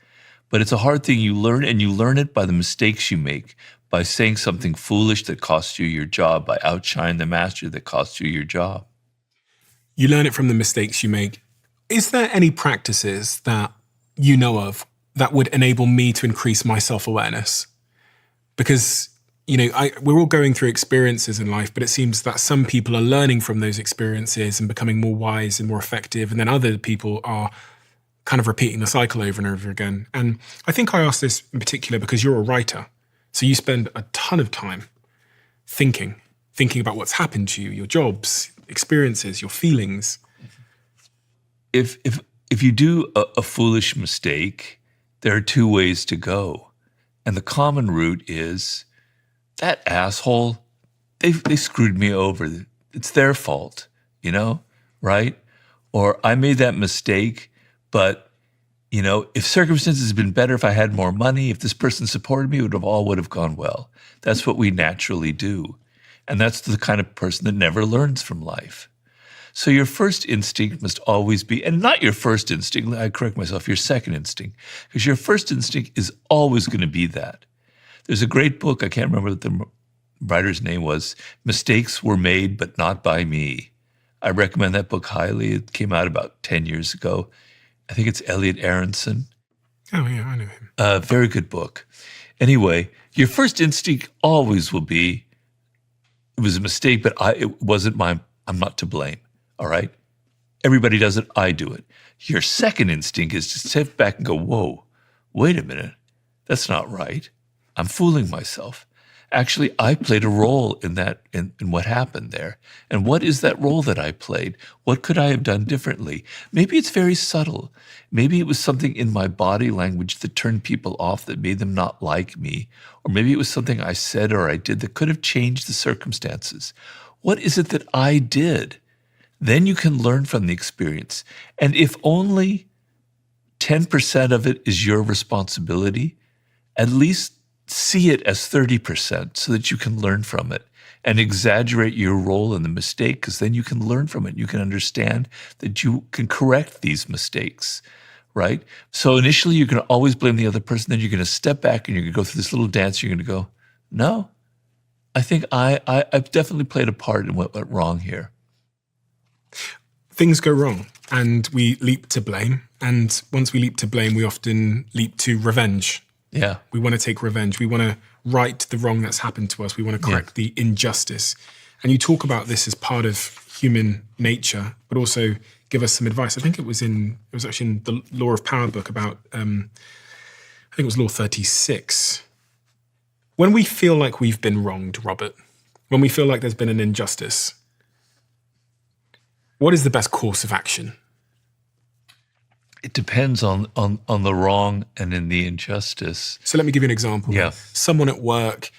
Speaker 2: But it's a hard thing you learn, and you learn it by the mistakes you make, by saying something foolish that costs you your job, by outshining the master that costs you your job.
Speaker 3: You learn it from the mistakes you make. Is there any practices that you know of that would enable me to increase my self-awareness? Because, you know, we're all going through experiences in life, but it seems that some people are learning from those experiences and becoming more wise and more effective, and then other people are kind of repeating the cycle over and over again. And I think I ask this in particular because you're a writer. So you spend a ton of time thinking about what's happened to you, your jobs, experiences, your feelings.
Speaker 2: If you do a foolish mistake, there are two ways to go. And the common route is, that asshole, they screwed me over. It's their fault, you know, right? Or I made that mistake, but you know, if circumstances had been better, if I had more money, if this person supported me, it would have gone well. That's what we naturally do. And that's the kind of person that never learns from life. So your first instinct must always be, and not your first instinct, I correct myself, your second instinct, because your first instinct is always going to be that. There's a great book, I can't remember what the writer's name was, Mistakes Were Made But Not By Me. I recommend that book highly. It came out about 10 years ago. I think it's Elliot Aronson.
Speaker 3: Oh, yeah, I know him.
Speaker 2: Very good book. Anyway, your first instinct always will be, it was a mistake, but it wasn't mine. I'm not to blame, all right? Everybody does it. I do it. Your second instinct is to step back and go, whoa, wait a minute. That's not right. I'm fooling myself. Actually, I played a role in that, in what happened there. And what is that role that I played? What could I have done differently? Maybe it's very subtle. Maybe it was something in my body language that turned people off, that made them not like me. Or maybe it was something I said or I did that could have changed the circumstances. What is it that I did? Then you can learn from the experience. And if only 10% of it is your responsibility, at least see it as 30% so that you can learn from it and exaggerate your role in the mistake, because then you can learn from it. You can understand that you can correct these mistakes, right? So initially you're going to always blame the other person. Then you're going to step back and you're going to go through this little dance. You're going to go, no, I think I've definitely played a part in what went wrong here.
Speaker 3: Things go wrong and we leap to blame. And once we leap to blame, we often leap to revenge.
Speaker 2: Yeah.
Speaker 3: We want to take revenge. We want to right the wrong that's happened to us. We want to correct the injustice. And you talk about this as part of human nature, but also give us some advice. I think it was actually in the Law of Power book about, I think it was Law 36. When we feel like we've been wronged, Robert, when we feel like there's been an injustice, what is the best course of action?
Speaker 2: It depends on the wrong and in the injustice.
Speaker 3: So let me give you an example.
Speaker 2: Yeah.
Speaker 3: Someone at work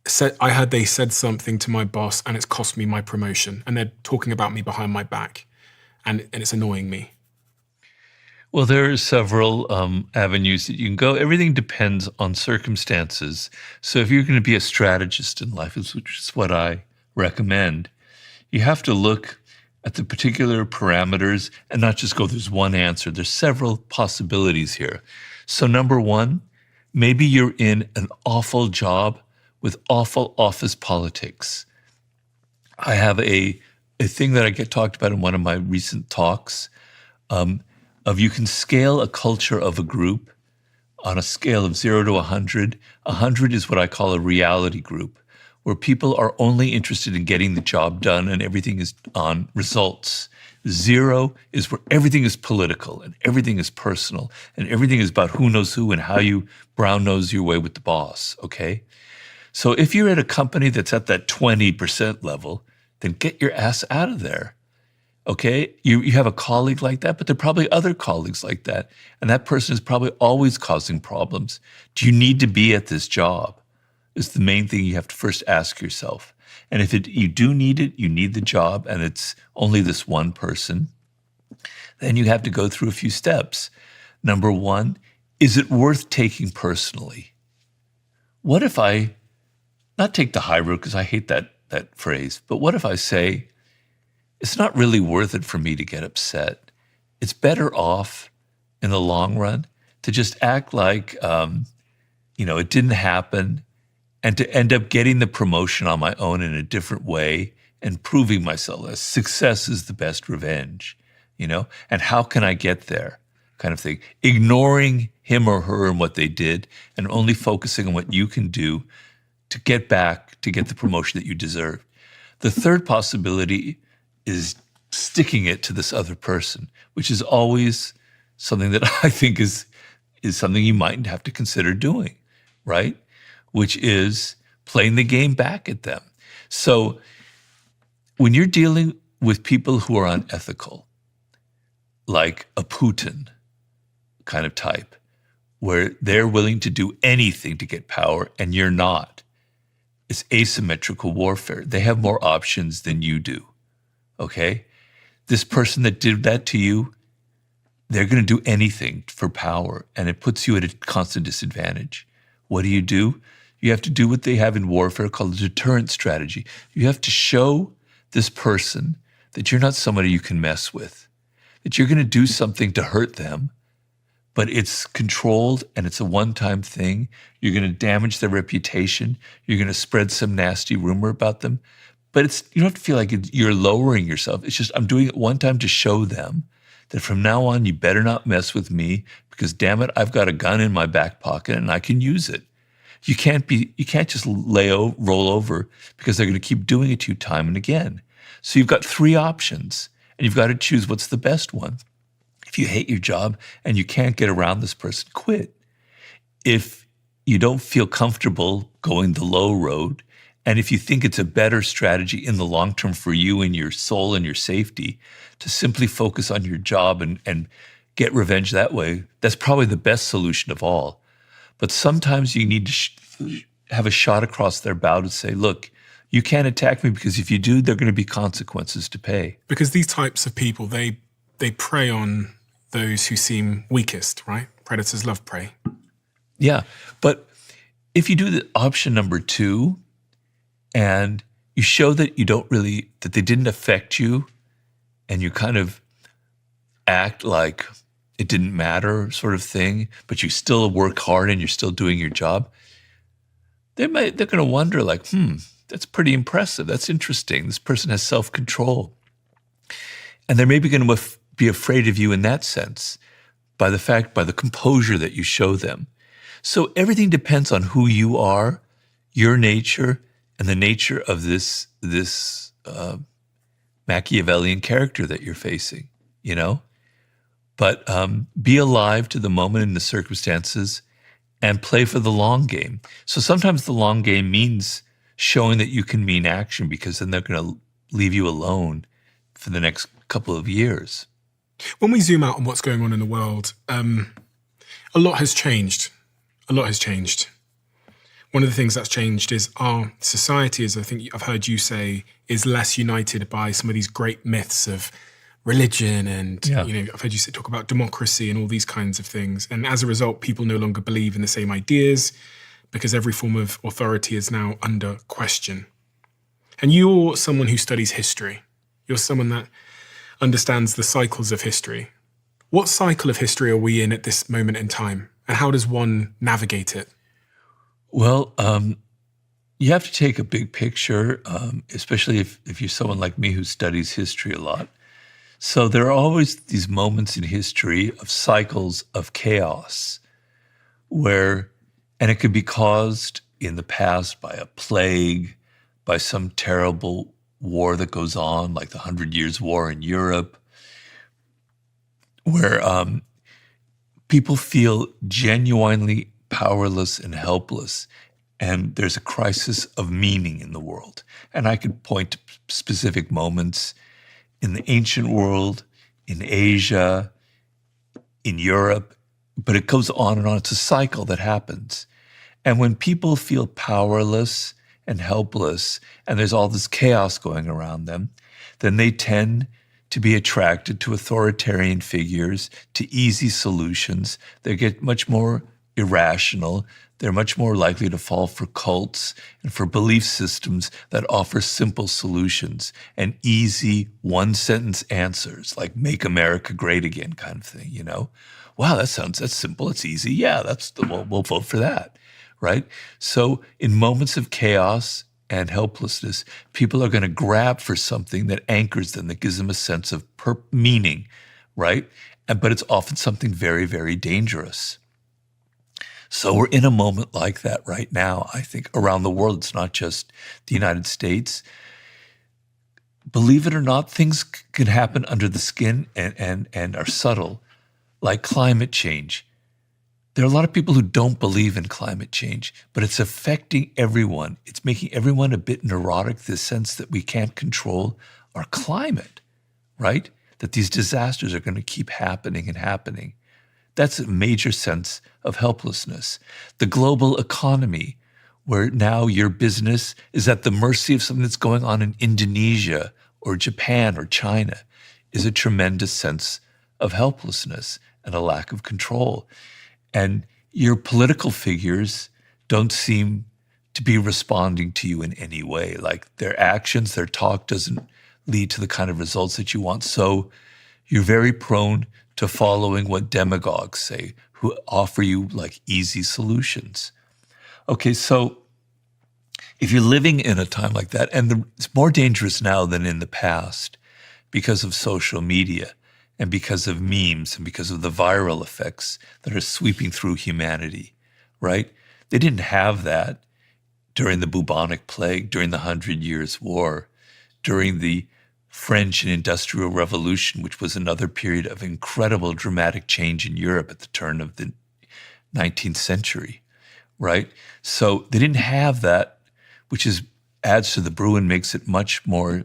Speaker 3: said, I heard they said something to my boss and it's cost me my promotion, and they're talking about me behind my back, and it's annoying me.
Speaker 2: Well, there are several avenues that you can go. Everything depends on circumstances. So if you're going to be a strategist in life, which is what I recommend, you have to look at the particular parameters and not just go, there's one answer. There's several possibilities here. So number one, maybe you're in an awful job with awful office politics. I have a thing that I get talked about in one of my recent talks of you can scale a culture of a group on a scale of 0 to 100, 100 is what I call a reality group, where people are only interested in getting the job done and everything is on results. 0 is where everything is political and everything is personal and everything is about who knows who and how you brown nose your way with the boss, okay? So if you're at a company that's at that 20% level, then get your ass out of there, okay? You have a colleague like that, but there are probably other colleagues like that, and that person is probably always causing problems. Do you need to be at this job? Is the main thing you have to first ask yourself. And if you do need it, you need the job, and it's only this one person, then you have to go through a few steps. Number one, is it worth taking personally? What if I, not take the high road because I hate that phrase, but what if I say, it's not really worth it for me to get upset. It's better off in the long run to just act like, it didn't happen, and to end up getting the promotion on my own in a different way and proving myself that success is the best revenge, and how can I get there kind of thing. Ignoring him or her and what they did and only focusing on what you can do to get back, to get the promotion that you deserve. The third possibility is sticking it to this other person, which is always something that I think is something you might have to consider doing, right? Which is playing the game back at them. So when you're dealing with people who are unethical, like a Putin kind of type, where they're willing to do anything to get power and you're not, it's asymmetrical warfare. They have more options than you do, okay? This person that did that to you, they're going to do anything for power, and it puts you at a constant disadvantage. What do? You have to do what they have in warfare called a deterrent strategy. You have to show this person that you're not somebody you can mess with, that you're going to do something to hurt them, but it's controlled and it's a one-time thing. You're going to damage their reputation. You're going to spread some nasty rumor about them. But you don't have to feel like you're lowering yourself. It's just, I'm doing it one time to show them that from now on, you better not mess with me because, damn it, I've got a gun in my back pocket and I can use it. You can't just roll over because they're going to keep doing it to you time and again. So you've got 3 options and you've got to choose what's the best one. If you hate your job and you can't get around this person, quit. If you don't feel comfortable going the low road, and if you think it's a better strategy in the long term for you and your soul and your safety to simply focus on your job and get revenge that way, that's probably the best solution of all. But sometimes you need to have a shot across their bow to say, look, you can't attack me because if you do, there are going to be consequences to pay.
Speaker 3: Because these types of people, they prey on those who seem weakest, right? Predators love prey.
Speaker 2: Yeah, but if you do the option number 2 and you show that that they didn't affect you and you kind of act like it didn't matter sort of thing, but you still work hard and you're still doing your job, they're going to wonder like, that's pretty impressive. That's interesting. This person has self-control. And they're maybe going to be afraid of you in that sense by the composure that you show them. So everything depends on who you are, your nature, and the nature of this Machiavellian character that you're facing, But be alive to the moment and the circumstances and play for the long game. So sometimes the long game means showing that you can mean action because then they're going to leave you alone for the next couple of years.
Speaker 3: When we zoom out on what's going on in the world, a lot has changed. A lot has changed. One of the things that's changed is our society, as I think I've heard you say, is less united by some of these great myths of religion and, I've heard you talk about democracy and all these kinds of things. And as a result, people no longer believe in the same ideas because every form of authority is now under question. And you're someone who studies history. You're someone that understands the cycles of history. What cycle of history are we in at this moment in time? And how does one navigate it?
Speaker 2: Well, you have to take a big picture, especially if you're someone like me who studies history a lot. So there are always these moments in history of cycles of chaos and it could be caused in the past by a plague, by some terrible war that goes on, like the 100 Years' War in Europe, where people feel genuinely powerless and helpless, and there's a crisis of meaning in the world. And I could point to specific moments in the ancient world, in Asia, in Europe, but it goes on and on. It's a cycle that happens. And when people feel powerless and helpless, and there's all this chaos going around them, then they tend to be attracted to authoritarian figures, to easy solutions. They get much more irrational. They're much more likely to fall for cults and for belief systems that offer simple solutions and easy one-sentence answers, like "Make America Great Again" kind of thing, you know? Wow, that's simple, it's easy. Yeah, we'll vote for that, right? So in moments of chaos and helplessness, people are going to grab for something that anchors them, that gives them a sense of meaning, right? But it's often something very, very dangerous. So we're in a moment like that right now, I think, around the world. It's not just the United States. Believe it or not, things can happen under the skin and are subtle, like climate change. There are a lot of people who don't believe in climate change, but it's affecting everyone. It's making everyone a bit neurotic, the sense that we can't control our climate, right? That these disasters are going to keep happening and happening. That's a major sense of helplessness. The global economy, where now your business is at the mercy of something that's going on in Indonesia or Japan or China, is a tremendous sense of helplessness and a lack of control. And your political figures don't seem to be responding to you in any way. Like their actions, their talk doesn't lead to the kind of results that you want. So you're very prone to following what demagogues say, who offer you like easy solutions. Okay, so if you're living in a time like that, and it's more dangerous now than in the past because of social media, and because of memes and because of the viral effects that are sweeping through humanity, right? They didn't have that during the bubonic plague, during the 100 Years' War, during the French and Industrial Revolution, which was another period of incredible dramatic change in Europe at the turn of the 19th century, right? So they didn't have that, which adds to the brew and makes it much more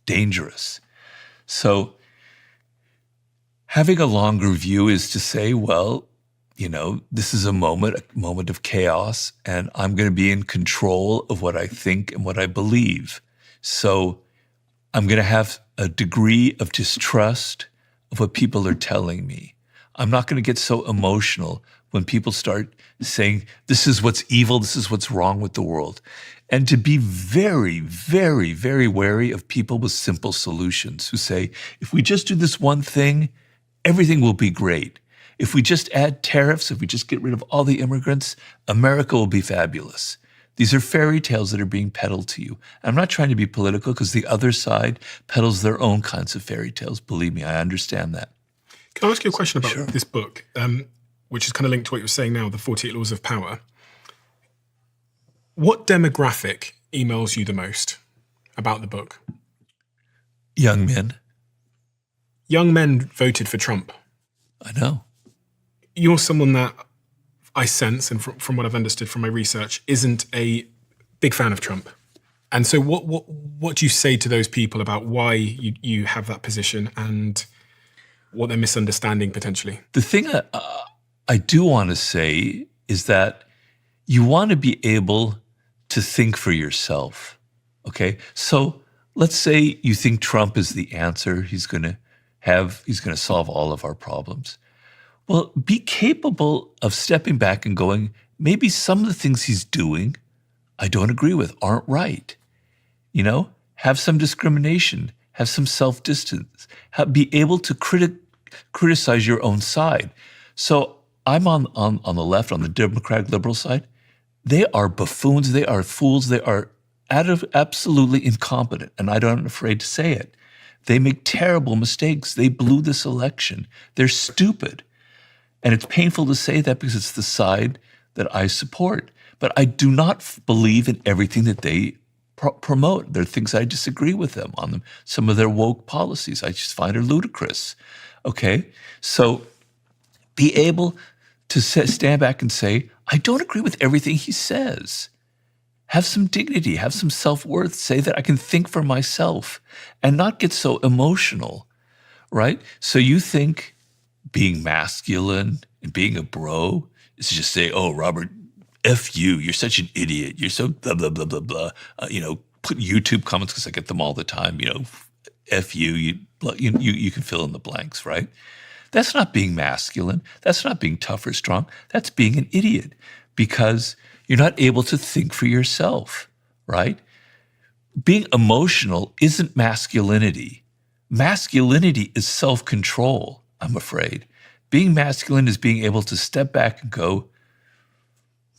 Speaker 2: dangerous. So having a longer view is to say, well, you know, this is a moment of chaos, and I'm going to be in control of what I think and what I believe. So I'm going to have a degree of distrust of what people are telling me. I'm not going to get so emotional when people start saying, this is what's evil, this is what's wrong with the world. And to be very, very, very wary of people with simple solutions who say, if we just do this one thing, everything will be great. If we just add tariffs, if we just get rid of all the immigrants, America will be fabulous. These are fairy tales that are being peddled to you. I'm not trying to be political because the other side peddles their own kinds of fairy tales. Believe me, I understand that.
Speaker 3: Can I ask you a question about
Speaker 2: Sure.
Speaker 3: this book, which is kind of linked to what you're saying now, the 48 Laws of Power? What demographic emails you the most about the book?
Speaker 2: Young men.
Speaker 3: Young men voted for Trump.
Speaker 2: I know.
Speaker 3: You're someone that I sense, and from what I've understood from my research, isn't a big fan of Trump. And so what do you say to those people about why you have that position and what they're misunderstanding potentially?
Speaker 2: The thing I do want to say is that you want to be able to think for yourself, okay? So let's say you think Trump is the answer. He's going to solve all of our problems. Well, be capable of stepping back and going, maybe some of the things he's doing I don't agree with, aren't right. You know, have some discrimination, have some self-distance, be able to criticize your own side. So I'm on the left, on the Democratic liberal side. They are buffoons, they are fools, they are absolutely incompetent, and I'm not afraid to say it. They make terrible mistakes. They blew this election. They're stupid. And it's painful to say that because it's the side that I support. But I do not believe in everything that they promote. There are things I disagree with them on them. Some of their woke policies I just find are ludicrous. Okay? So be able to stand back and say, I don't agree with everything he says. Have some dignity, have some self-worth, say that I can think for myself and not get so emotional, right? So you think being masculine and being a bro is just say, oh, Robert, F you, you're such an idiot. You're so blah, blah, blah, blah, blah. Put YouTube comments because I get them all the time, F you, you can fill in the blanks, right? That's not being masculine. That's not being tough or strong. That's being an idiot because you're not able to think for yourself, right? Being emotional isn't masculinity. Masculinity is self-control, I'm afraid. Being masculine is being able to step back and go,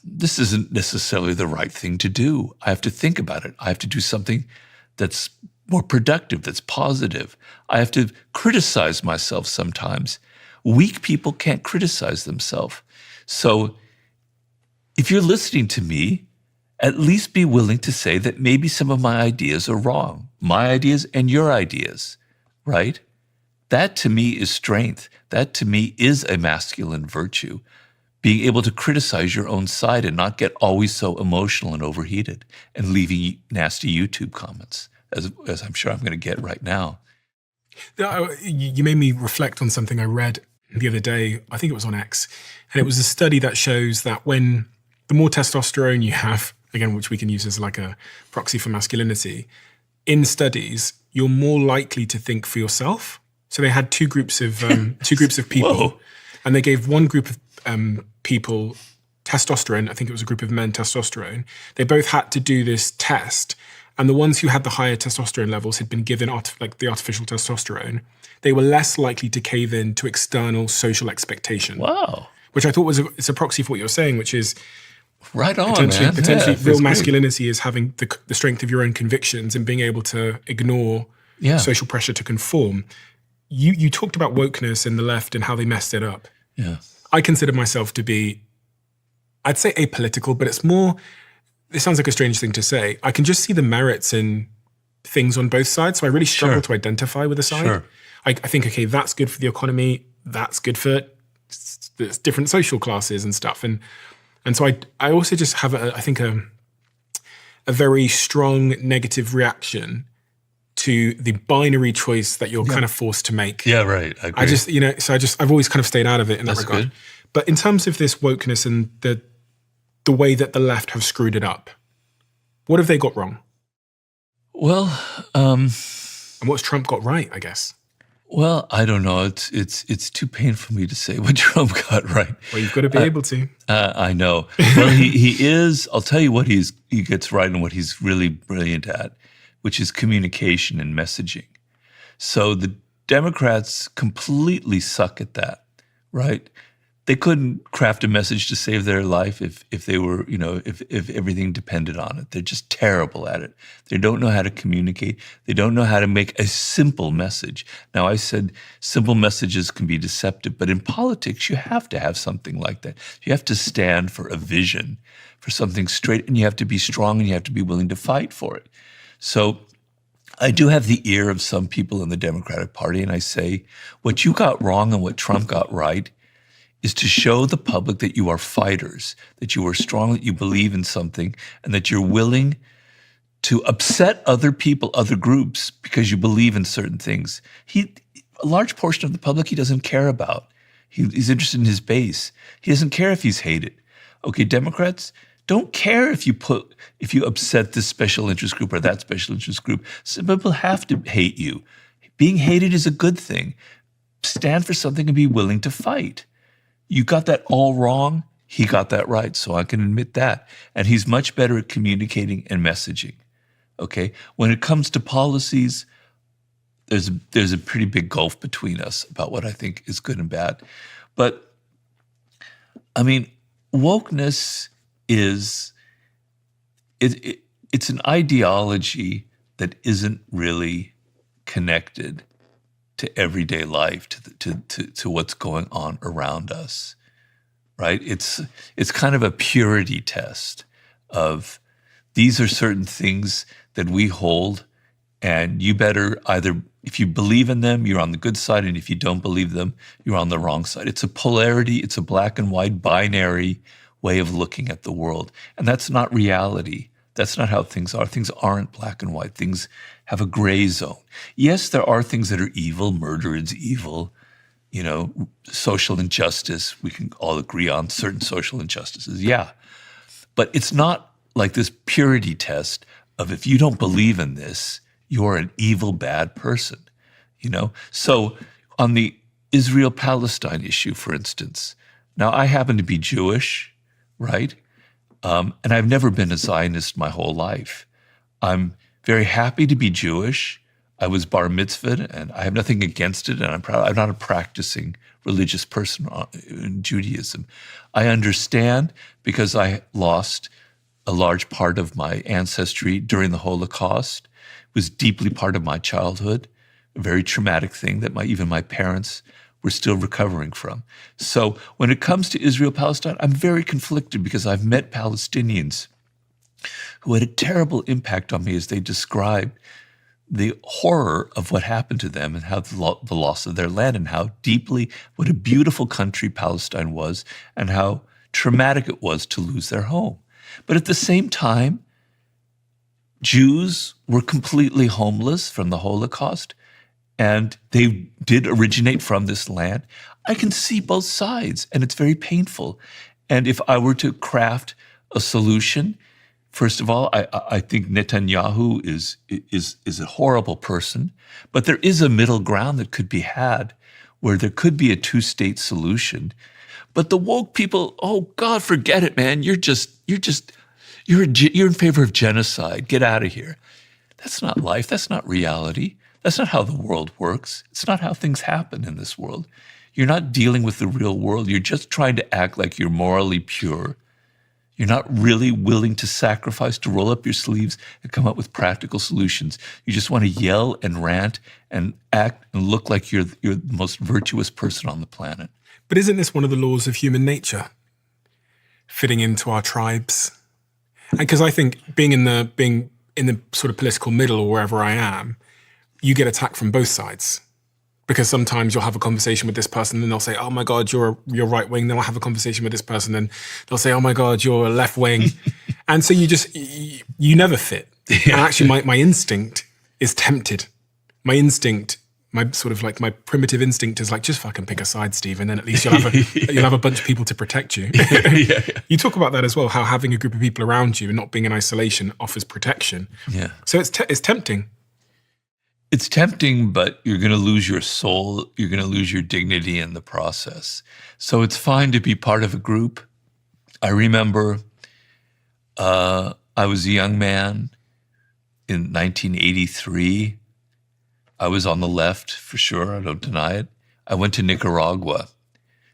Speaker 2: this isn't necessarily the right thing to do. I have to think about it. I have to do something that's more productive, that's positive. I have to criticize myself sometimes. Weak people can't criticize themselves. So if you're listening to me, at least be willing to say that maybe some of my ideas are wrong. My ideas and your ideas, right? That to me is strength. That to me is a masculine virtue. Being able to criticize your own side and not get always so emotional and overheated and leaving nasty YouTube comments, as I'm sure I'm going to get right now.
Speaker 3: You made me reflect on something I read the other day. I think it was on X. And it was a study that shows that when the more testosterone you have, again, which we can use as like a proxy for masculinity, in studies, you're more likely to think for yourself. So they had two groups of people,
Speaker 2: Whoa.
Speaker 3: and they gave one group of people testosterone. I think it was a group of men, testosterone. They both had to do this test. And the ones who had the higher testosterone levels had been given the artificial testosterone. They were less likely to cave in to external social expectation.
Speaker 2: Wow.
Speaker 3: Which I thought it's a proxy for what you're saying, which is
Speaker 2: right on,
Speaker 3: potentially
Speaker 2: yeah,
Speaker 3: real masculinity is having the strength of your own convictions and being able to ignore social pressure to conform. You talked about wokeness in the left and how they messed it up.
Speaker 2: Yeah.
Speaker 3: I consider myself to be, I'd say apolitical, but it's more, it sounds like a strange thing to say. I can just see the merits in things on both sides. So I really struggle to identify with a side.
Speaker 2: Sure.
Speaker 3: I think, okay, that's good for the economy. That's good for different social classes and stuff. And so I also just have, I think, a very strong negative reaction to the binary choice that you're kind of forced to make.
Speaker 2: Yeah, right. I agree.
Speaker 3: I've always kind of stayed out of it in that regard.
Speaker 2: Good.
Speaker 3: But in terms of this wokeness and the way that the left have screwed it up, what have they got wrong?
Speaker 2: Well,
Speaker 3: and what's Trump got right, I guess?
Speaker 2: Well, I don't know. It's too painful for me to say what Trump got right.
Speaker 3: Well, you've got to be able to.
Speaker 2: I know. Well, he is. I'll tell you what he gets right and what he's really brilliant at, which is communication and messaging. So the Democrats completely suck at that, right? They couldn't craft a message to save their life if they were, if everything depended on it. They're just terrible at it. They don't know how to communicate. They don't know how to make a simple message. Now, I said simple messages can be deceptive, but in politics, you have to have something like that. You have to stand for a vision, for something straight, and you have to be strong and you have to be willing to fight for it. So I do have the ear of some people in the Democratic Party, and I say, what you got wrong and what Trump got right is to show the public that you are fighters, that you are strong, that you believe in something, and that you're willing to upset other people, other groups, because you believe in certain things. A large portion of the public he doesn't care about. He's interested in his base. He doesn't care if he's hated. Okay, Democrats don't care if you upset this special interest group or that special interest group. Some people have to hate you. Being hated is a good thing. Stand for something and be willing to fight. You got that all wrong. He got that right, so I can admit that. And he's much better at communicating and messaging, okay? When it comes to policies, there's a pretty big gulf between us about what I think is good and bad. But, I mean, wokeness is, it's an ideology that isn't really connected to everyday life, to what's going on around us, right? It's kind of a purity test of these are certain things that we hold, and you better either, if you believe in them, you're on the good side, and if you don't believe them, you're on the wrong side. It's a polarity, it's a black and white binary way of looking at the world. And that's not reality. That's not how things are. Things aren't black and white. Things have a gray zone. Yes, there are things that are evil. Murder is evil. You know, social injustice, we can all agree on certain social injustices. Yeah. But it's not like this purity test of if you don't believe in this, you're an evil, bad person, you know? So on the Israel-Palestine issue, for instance, now I happen to be Jewish, right? And I've never been a Zionist my whole life. I'm very happy to be Jewish. I was bar mitzvahed, and I have nothing against it, and I'm proud. I'm not a practicing religious person in Judaism. I understand because I lost a large part of my ancestry during the Holocaust. It was deeply part of my childhood, a very traumatic thing that even my parents were still recovering from. So when it comes to Israel-Palestine, I'm very conflicted because I've met Palestinians who had a terrible impact on me as they described the horror of what happened to them and how the loss of their land and how deeply, what a beautiful country Palestine was and how traumatic it was to lose their home. But at the same time, Jews were completely homeless from the Holocaust, and they did originate from this land. I can see both sides, and it's very painful. And if I were to craft a solution, first of all, I think Netanyahu is a horrible person, but there is a middle ground that could be had where there could be a two-state solution. But the woke people, oh God, forget it, man. You're in favor of genocide. Get out of here. That's not life. That's not reality. That's not how the world works. It's not how things happen in this world. You're not dealing with the real world. You're just trying to act like you're morally pure. You're not really willing to sacrifice, to roll up your sleeves and come up with practical solutions. You just want to yell and rant and act and look like you're the most virtuous person on the planet.
Speaker 3: But isn't this one of the laws of human nature? Fitting into our tribes? And because I think being in the sort of political middle or wherever I am, you get attacked from both sides. Because sometimes you'll have a conversation with this person and they'll say, oh my God, you're right wing. Then I'll have a conversation with this person and they'll say, oh my God, you're left wing. And so you never fit. Yeah. And actually my instinct is tempted. My instinct, my primitive instinct is like, just fucking pick a side, Steve, and then at least you'll have a bunch of people to protect you. Yeah. You talk about that as well, how having a group of people around you and not being in isolation offers protection.
Speaker 2: Yeah.
Speaker 3: So it's tempting.
Speaker 2: It's tempting, but you're going to lose your soul. You're going to lose your dignity in the process. So it's fine to be part of a group. I remember I was a young man in 1983. I was on the left, for sure. I don't deny it. I went to Nicaragua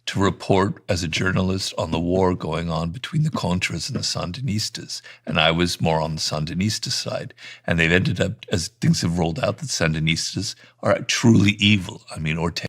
Speaker 2: to report as a journalist on the war going on between the Contras and the Sandinistas. And I was more on the Sandinista side. And they've ended up, as things have rolled out, that Sandinistas are truly evil. I mean, Ortega